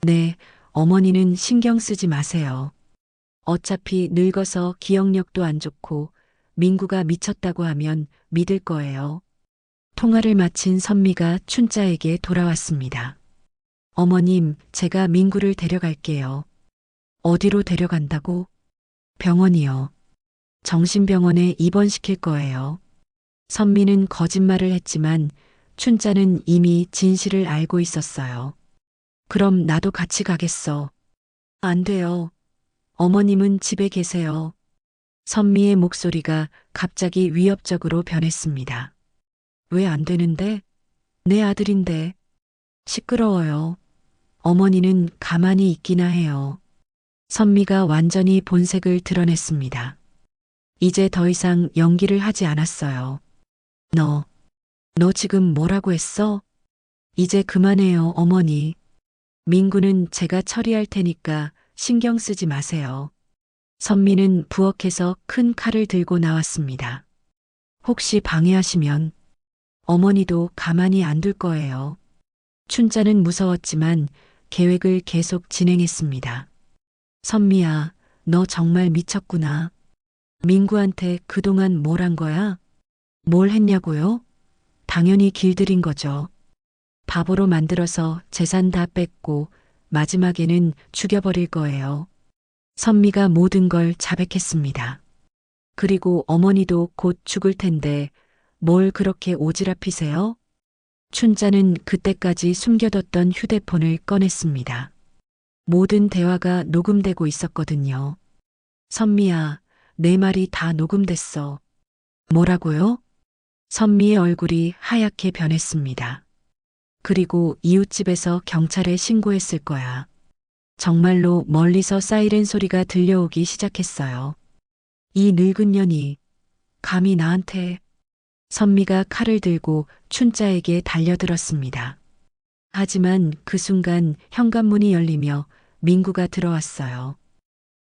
Speaker 3: 네, 어머니는 신경 쓰지 마세요. 어차피 늙어서 기억력도 안 좋고 민구가 미쳤다고 하면 믿을 거예요. 통화를 마친 선미가 춘자에게 돌아왔습니다. 어머님, 제가 민구를 데려갈게요. 어디로 데려간다고? 병원이요. 정신병원에 입원시킬 거예요. 선미는 거짓말을 했지만 춘자는 이미 진실을 알고 있었어요. 그럼 나도 같이 가겠어. 안 돼요. 어머님은 집에 계세요. 선미의 목소리가 갑자기 위협적으로 변했습니다. 왜 안 되는데? 내 아들인데. 시끄러워요. 어머니는 가만히 있기나 해요. 선미가 완전히 본색을 드러냈습니다. 이제 더 이상 연기를 하지 않았어요. 너 지금 뭐라고 했어? 이제 그만해요, 어머니. 민구는 제가 처리할 테니까 신경 쓰지 마세요. 선미는 부엌에서 큰 칼을 들고 나왔습니다. 혹시 방해하시면 어머니도 가만히 안 둘 거예요. 춘자는 무서웠지만 계획을 계속 진행했습니다. 선미야, 너 정말 미쳤구나. 민구한테 그동안 뭘 한 거야? 뭘 했냐고요? 당연히 길들인 거죠. 바보로 만들어서 재산 다 뺏고 마지막에는 죽여버릴 거예요. 선미가 모든 걸 자백했습니다. 그리고 어머니도 곧 죽을 텐데 뭘 그렇게 오지랖이세요? 춘자는 그때까지 숨겨뒀던 휴대폰을 꺼냈습니다. 모든 대화가 녹음되고 있었거든요. 선미야, 내 말이 다 녹음됐어. 뭐라고요? 선미의 얼굴이 하얗게 변했습니다. 그리고 이웃집에서 경찰에 신고했을 거야. 정말로 멀리서 사이렌 소리가 들려오기 시작했어요. 이 늙은 년이 감히 나한테. 선미가 칼을 들고 춘자에게 달려들었습니다. 하지만 그 순간 현관문이 열리며 민구가 들어왔어요.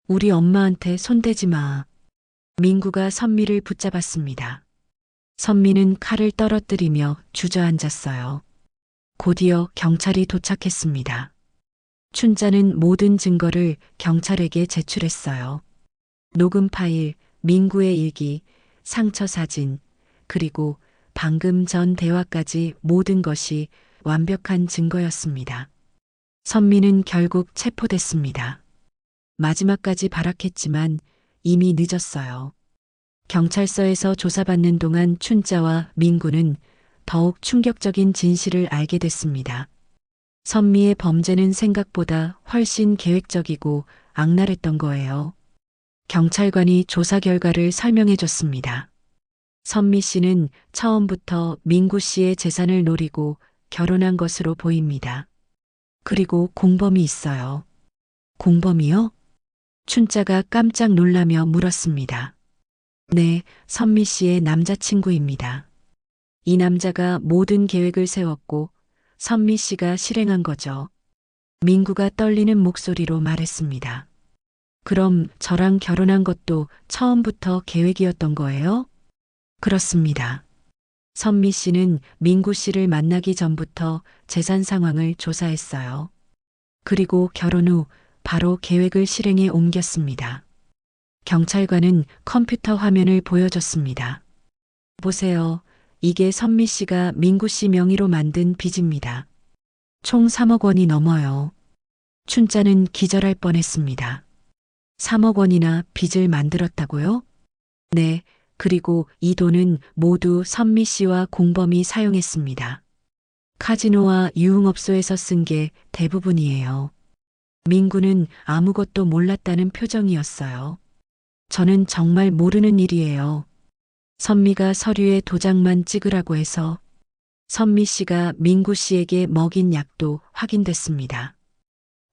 Speaker 3: 우리 엄마한테 손대지 마. 민구가 선미를 붙잡았습니다. 선미는 칼을 떨어뜨리며 주저앉았어요. 곧이어 경찰이 도착했습니다. 춘자는 모든 증거를 경찰에게 제출했어요. 녹음 파일, 민구의 일기, 상처 사진, 그리고 방금 전 대화까지 모든 것이 완벽한 증거였습니다. 선미는 결국 체포됐습니다. 마지막까지 발악했지만 이미 늦었어요. 경찰서에서 조사받는 동안 춘자와 민구는 더욱 충격적인 진실을 알게 됐습니다. 선미의 범죄는 생각보다 훨씬 계획적이고 악랄했던 거예요. 경찰관이 조사 결과를 설명해 줬습니다. 선미 씨는 처음부터 민구 씨의 재산을 노리고 결혼한 것으로 보입니다. 그리고 공범이 있어요. 공범이요? 춘자가 깜짝 놀라며 물었습니다. 네, 선미 씨의 남자친구입니다. 이 남자가 모든 계획을 세웠고 선미 씨가 실행한 거죠. 민구가 떨리는 목소리로 말했습니다. 그럼 저랑 결혼한 것도 처음부터 계획이었던 거예요? 그렇습니다. 선미 씨는 민구 씨를 만나기 전부터 재산 상황을 조사했어요. 그리고 결혼 후 바로 계획을 실행에 옮겼습니다. 경찰관은 컴퓨터 화면을 보여줬습니다. 보세요. 이게 선미 씨가 민구 씨 명의로 만든 빚입니다. 총 3억 원이 넘어요. 춘자는 기절할 뻔했습니다. 3억 원이나 빚을 만들었다고요? 네, 그리고 이 돈은 모두 선미 씨와 공범이 사용했습니다. 카지노와 유흥업소에서 쓴 게 대부분이에요. 민구는 아무것도 몰랐다는 표정이었어요. 저는 정말 모르는 일이에요. 선미가 서류에 도장만 찍으라고 해서 선미 씨가 민구 씨에게 먹인 약도 확인됐습니다.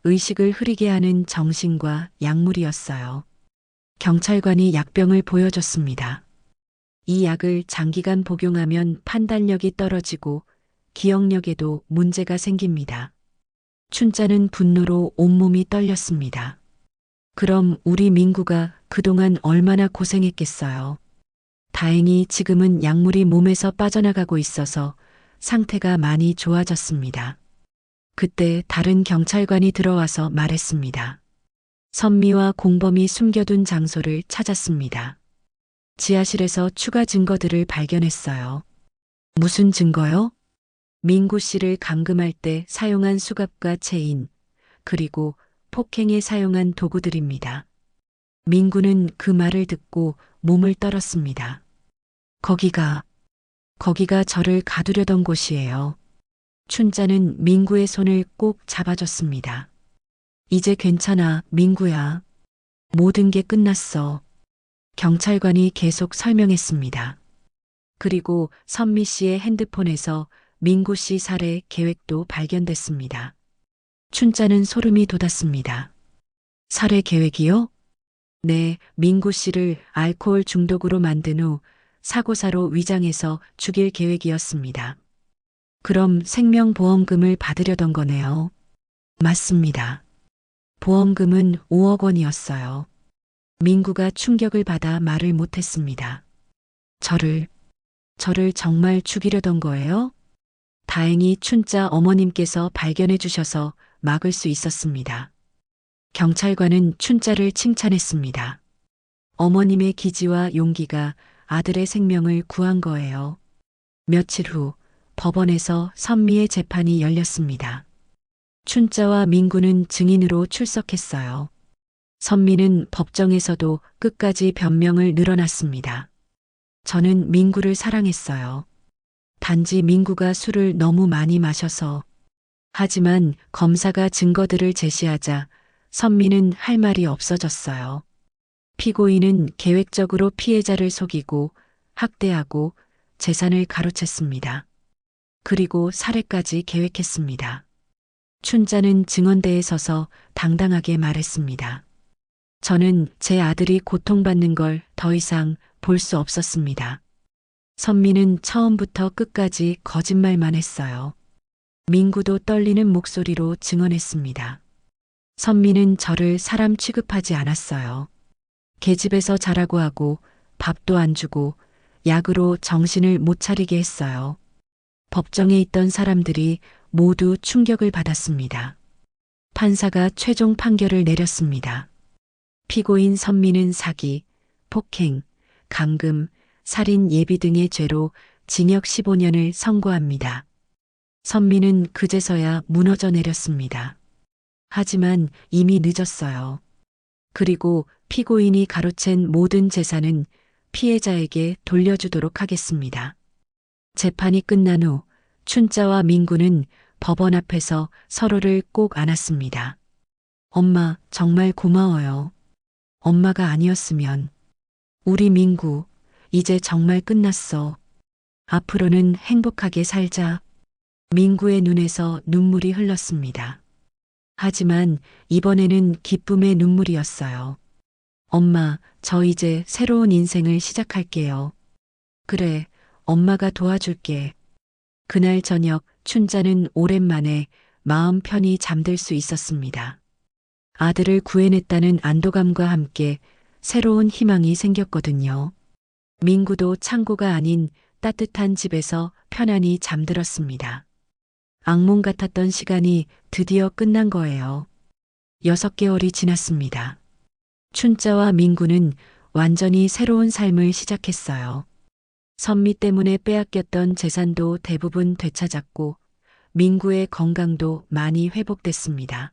Speaker 3: 의식을 흐리게 하는 정신과 약물이었어요. 경찰관이 약병을 보여줬습니다. 이 약을 장기간 복용하면 판단력이 떨어지고 기억력에도 문제가 생깁니다. 춘자는 분노로 온몸이 떨렸습니다. 그럼 우리 민구가 그동안 얼마나 고생했겠어요. 다행히 지금은 약물이 몸에서 빠져나가고 있어서 상태가 많이 좋아졌습니다. 그때 다른 경찰관이 들어와서 말했습니다. 선미와 공범이 숨겨둔 장소를 찾았습니다. 지하실에서 추가 증거들을 발견했어요. 무슨 증거요? 민구 씨를 감금할 때 사용한 수갑과 체인, 그리고 폭행에 사용한 도구들입니다. 민구는 그 말을 듣고 몸을 떨었습니다. 거기가 저를 가두려던 곳이에요. 춘자는 민구의 손을 꼭 잡아줬습니다. 이제 괜찮아, 민구야. 모든 게 끝났어. 경찰관이 계속 설명했습니다. 그리고 선미 씨의 핸드폰에서 민구 씨 살해 계획도 발견됐습니다. 춘자는 소름이 돋았습니다. 살해 계획이요? 네, 민구 씨를 알코올 중독으로 만든 후 사고사로 위장해서 죽일 계획이었습니다. 그럼 생명보험금을 받으려던 거네요. 맞습니다. 보험금은 5억 원이었어요. 민구가 충격을 받아 말을 못했습니다. 저를 정말 죽이려던 거예요? 다행히 춘자 어머님께서 발견해 주셔서 막을 수 있었습니다. 경찰관은 춘자를 칭찬했습니다. 어머님의 기지와 용기가 아들의 생명을 구한 거예요. 며칠 후 법원에서 선미의 재판이 열렸습니다. 춘자와 민구는 증인으로 출석했어요. 선미는 법정에서도 끝까지 변명을 늘어놨습니다. 저는 민구를 사랑했어요. 단지 민구가 술을 너무 많이 마셔서. 하지만 검사가 증거들을 제시하자 선미는 할 말이 없어졌어요. 피고인은 계획적으로 피해자를 속이고 학대하고 재산을 가로챘습니다. 그리고 살해까지 계획했습니다. 춘자는 증언대에 서서 당당하게 말했습니다. 저는 제 아들이 고통받는 걸 더 이상 볼 수 없었습니다. 선미는 처음부터 끝까지 거짓말만 했어요. 민구도 떨리는 목소리로 증언했습니다. 선미는 저를 사람 취급하지 않았어요. 계집에서 자라고 하고 밥도 안 주고 약으로 정신을 못 차리게 했어요. 법정에 있던 사람들이 모두 충격을 받았습니다. 판사가 최종 판결을 내렸습니다. 피고인 선미는 사기, 폭행, 감금, 살인 예비 등의 죄로 징역 15년을 선고합니다. 선미는 그제서야 무너져 내렸습니다. 하지만 이미 늦었어요. 그리고 피고인이 가로챈 모든 재산은 피해자에게 돌려주도록 하겠습니다. 재판이 끝난 후 춘자와 민구는 법원 앞에서 서로를 꼭 안았습니다. 엄마, 정말 고마워요. 엄마가 아니었으면. 우리 민구, 이제 정말 끝났어. 앞으로는 행복하게 살자. 민구의 눈에서 눈물이 흘렀습니다. 하지만 이번에는 기쁨의 눈물이었어요. 엄마, 저 이제 새로운 인생을 시작할게요. 그래, 엄마가 도와줄게. 그날 저녁 춘자는 오랜만에 마음 편히 잠들 수 있었습니다. 아들을 구해냈다는 안도감과 함께 새로운 희망이 생겼거든요. 민구도 창고가 아닌 따뜻한 집에서 편안히 잠들었습니다. 악몽 같았던 시간이 드디어 끝난 거예요. 6개월이 지났습니다. 춘자와 민구는 완전히 새로운 삶을 시작했어요. 선미 때문에 빼앗겼던 재산도 대부분 되찾았고 민구의 건강도 많이 회복됐습니다.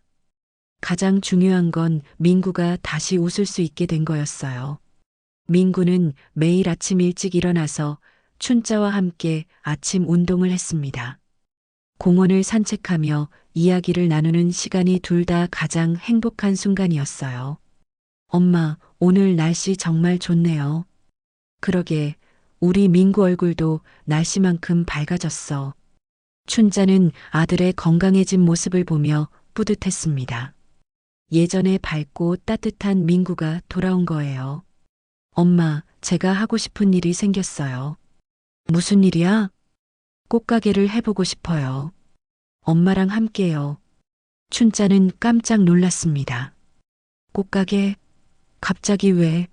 Speaker 3: 가장 중요한 건 민구가 다시 웃을 수 있게 된 거였어요. 민구는 매일 아침 일찍 일어나서 춘자와 함께 아침 운동을 했습니다. 공원을 산책하며 이야기를 나누는 시간이 둘 다 가장 행복한 순간이었어요. 엄마, 오늘 날씨 정말 좋네요. 그러게, 우리 민구 얼굴도 날씨만큼 밝아졌어. 춘자는 아들의 건강해진 모습을 보며 뿌듯했습니다. 예전에 밝고 따뜻한 민구가 돌아온 거예요. 엄마, 제가 하고 싶은 일이 생겼어요. 무슨 일이야? 꽃가게를 해보고 싶어요. 엄마랑 함께요. 춘자는 깜짝 놀랐습니다. 꽃가게? 갑자기 왜?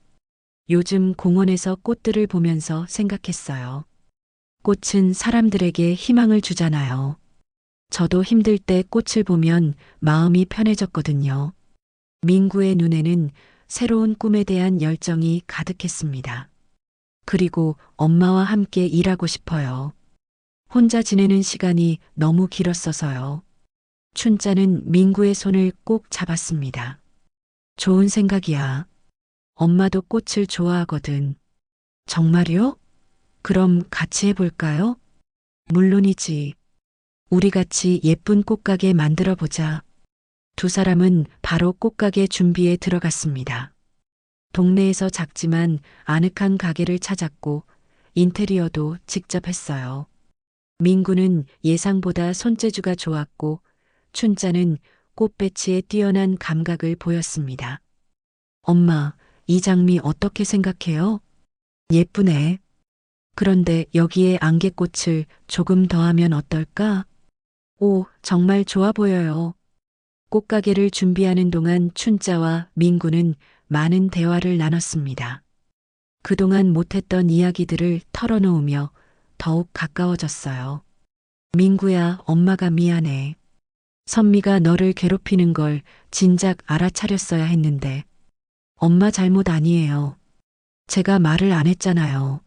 Speaker 3: 요즘 공원에서 꽃들을 보면서 생각했어요. 꽃은 사람들에게 희망을 주잖아요. 저도 힘들 때 꽃을 보면 마음이 편해졌거든요. 민구의 눈에는 새로운 꿈에 대한 열정이 가득했습니다. 그리고 엄마와 함께 일하고 싶어요. 혼자 지내는 시간이 너무 길었어서요. 춘자는 민구의 손을 꼭 잡았습니다. 좋은 생각이야. 엄마도 꽃을 좋아하거든. 정말요? 그럼 같이 해볼까요? 물론이지. 우리 같이 예쁜 꽃가게 만들어 보자. 두 사람은 바로 꽃가게 준비에 들어갔습니다. 동네에서 작지만 아늑한 가게를 찾았고 인테리어도 직접 했어요. 민구는 예상보다 손재주가 좋았고 춘자는 꽃배치에 뛰어난 감각을 보였습니다. 엄마, 이 장미 어떻게 생각해요? 예쁘네. 그런데 여기에 안개꽃을 조금 더하면 어떨까? 오, 정말 좋아 보여요. 꽃가게를 준비하는 동안 춘자와 민구는 많은 대화를 나눴습니다. 그동안 못했던 이야기들을 털어놓으며 더욱 가까워졌어요. 민구야, 엄마가 미안해. 선미가 너를 괴롭히는 걸 진작 알아차렸어야 했는데. 엄마 잘못 아니에요. 제가 말을 안 했잖아요.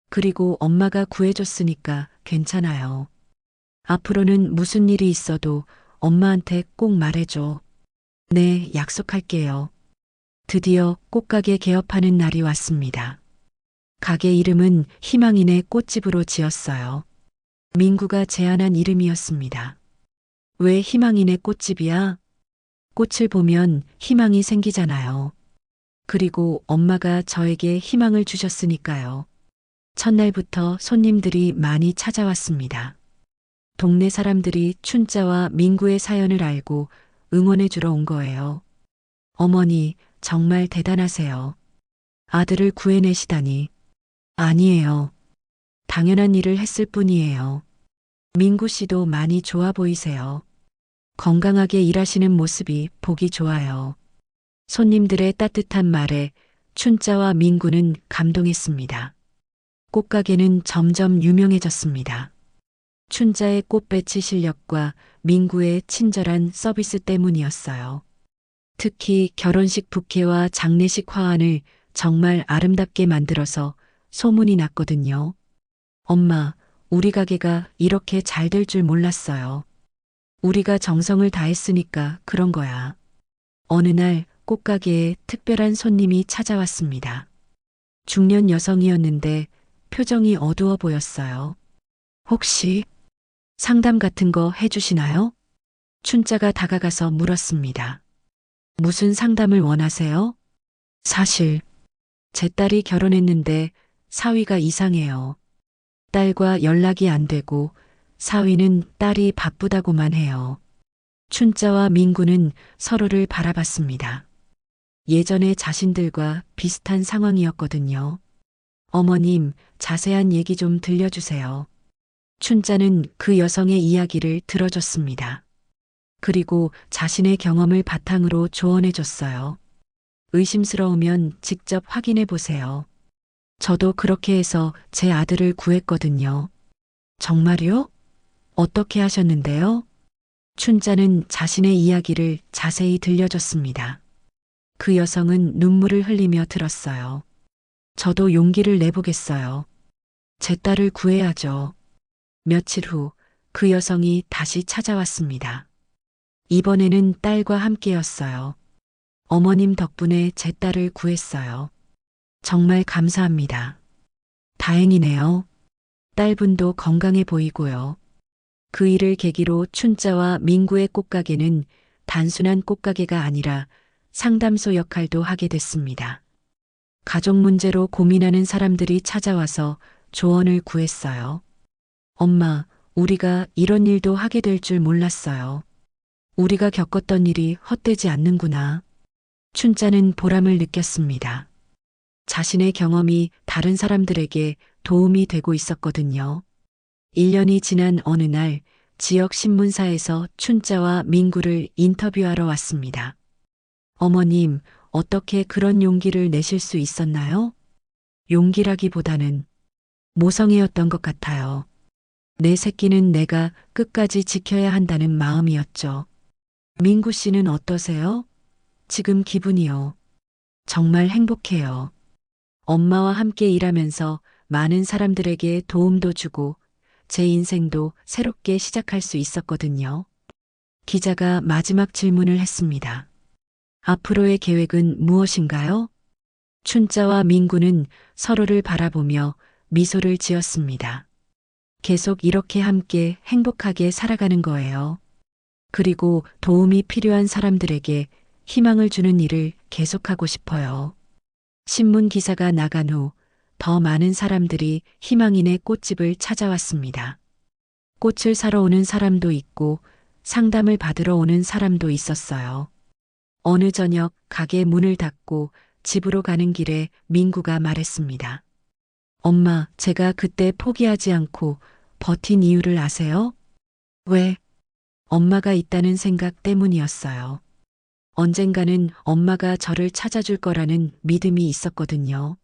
Speaker 3: 그리고 엄마가 구해줬으니까 괜찮아요. 앞으로는 무슨 일이 있어도 엄마한테 꼭 말해줘. 네, 약속할게요. 드디어 꽃가게 개업하는 날이 왔습니다. 가게 이름은 희망인의 꽃집으로 지었어요. 민구가 제안한 이름이었습니다. 왜 희망인의 꽃집이야? 꽃을 보면 희망이 생기잖아요. 그리고 엄마가 저에게 희망을 주셨으니까요. 첫날부터 손님들이 많이 찾아왔습니다. 동네 사람들이 춘자와 민구의 사연을 알고 응원해 주러 온 거예요. 어머니, 정말 대단하세요. 아들을 구해내시다니. 아니에요. 당연한 일을 했을 뿐이에요. 민구 씨도 많이 좋아 보이세요. 건강하게 일하시는 모습이 보기 좋아요. 손님들의 따뜻한 말에 춘자와 민구는 감동했습니다. 꽃가게는 점점 유명해졌습니다. 춘자의 꽃배치 실력과 민구의 친절한 서비스 때문이었어요. 특히 결혼식 부케와 장례식 화환을 정말 아름답게 만들어서 소문이 났거든요. 엄마, 우리 가게가 이렇게 잘 될 줄 몰랐어요. 우리가 정성을 다했으니까 그런 거야. 어느 날 꽃가게에 특별한 손님이 찾아왔습니다. 중년 여성이었는데 표정이 어두워 보였어요. 혹시 상담 같은 거 해주시나요? 춘자가 다가가서 물었습니다. 무슨 상담을 원하세요? 사실 제 딸이 결혼했는데 사위가 이상해요. 딸과 연락이 안 되고 사위는 딸이 바쁘다고만 해요. 춘자와 민구는 서로를 바라봤습니다. 예전에 자신들과 비슷한 상황이었거든요. 어머님, 자세한 얘기 좀 들려주세요. 춘자는 그 여성의 이야기를 들어줬습니다. 그리고 자신의 경험을 바탕으로 조언해줬어요. 의심스러우면 직접 확인해 보세요. 저도 그렇게 해서 제 아들을 구했거든요. 정말요? 어떻게 하셨는데요? 춘자는 자신의 이야기를 자세히 들려줬습니다. 그 여성은 눈물을 흘리며 들었어요. 저도 용기를 내보겠어요. 제 딸을 구해야죠. 며칠 후 그 여성이 다시 찾아왔습니다. 이번에는 딸과 함께였어요. 어머님 덕분에 제 딸을 구했어요. 정말 감사합니다. 다행이네요. 딸분도 건강해 보이고요. 그 일을 계기로 춘자와 민구의 꽃가게는 단순한 꽃가게가 아니라 상담소 역할도 하게 됐습니다. 가족 문제로 고민하는 사람들이 찾아와서 조언을 구했어요. 엄마, 우리가 이런 일도 하게 될 줄 몰랐어요. 우리가 겪었던 일이 헛되지 않는구나. 춘자는 보람을 느꼈습니다. 자신의 경험이 다른 사람들에게 도움이 되고 있었거든요. 1년이 지난 어느 날 지역 신문사에서 춘자와 민구를 인터뷰하러 왔습니다. 어머님, 어떻게 그런 용기를 내실 수 있었나요? 용기라기보다는 모성애였던 것 같아요. 내 새끼는 내가 끝까지 지켜야 한다는 마음이었죠. 민구 씨는 어떠세요? 지금 기분이요. 정말 행복해요. 엄마와 함께 일하면서 많은 사람들에게 도움도 주고 제 인생도 새롭게 시작할 수 있었거든요. 기자가 마지막 질문을 했습니다. 앞으로의 계획은 무엇인가요? 춘자와 민구는 서로를 바라보며 미소를 지었습니다. 계속 이렇게 함께 행복하게 살아가는 거예요. 그리고 도움이 필요한 사람들에게 희망을 주는 일을 계속하고 싶어요. 신문 기사가 나간 후 더 많은 사람들이 희망인의 꽃집을 찾아왔습니다. 꽃을 사러 오는 사람도 있고 상담을 받으러 오는 사람도 있었어요. 어느 저녁 가게 문을 닫고 집으로 가는 길에 민구가 말했습니다. 엄마, 제가 그때 포기하지 않고 버틴 이유를 아세요? 왜? 엄마가 있다는 생각 때문이었어요. 언젠가는 엄마가 저를 찾아줄 거라는 믿음이 있었거든요.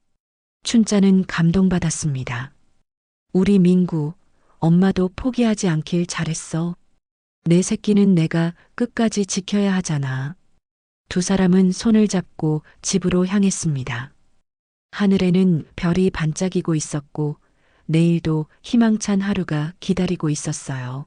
Speaker 3: 춘자는 감동받았습니다. 우리 민구, 엄마도 포기하지 않길 잘했어. 내 새끼는 내가 끝까지 지켜야 하잖아. 두 사람은 손을 잡고 집으로 향했습니다. 하늘에는 별이 반짝이고 있었고 내일도 희망찬 하루가 기다리고 있었어요.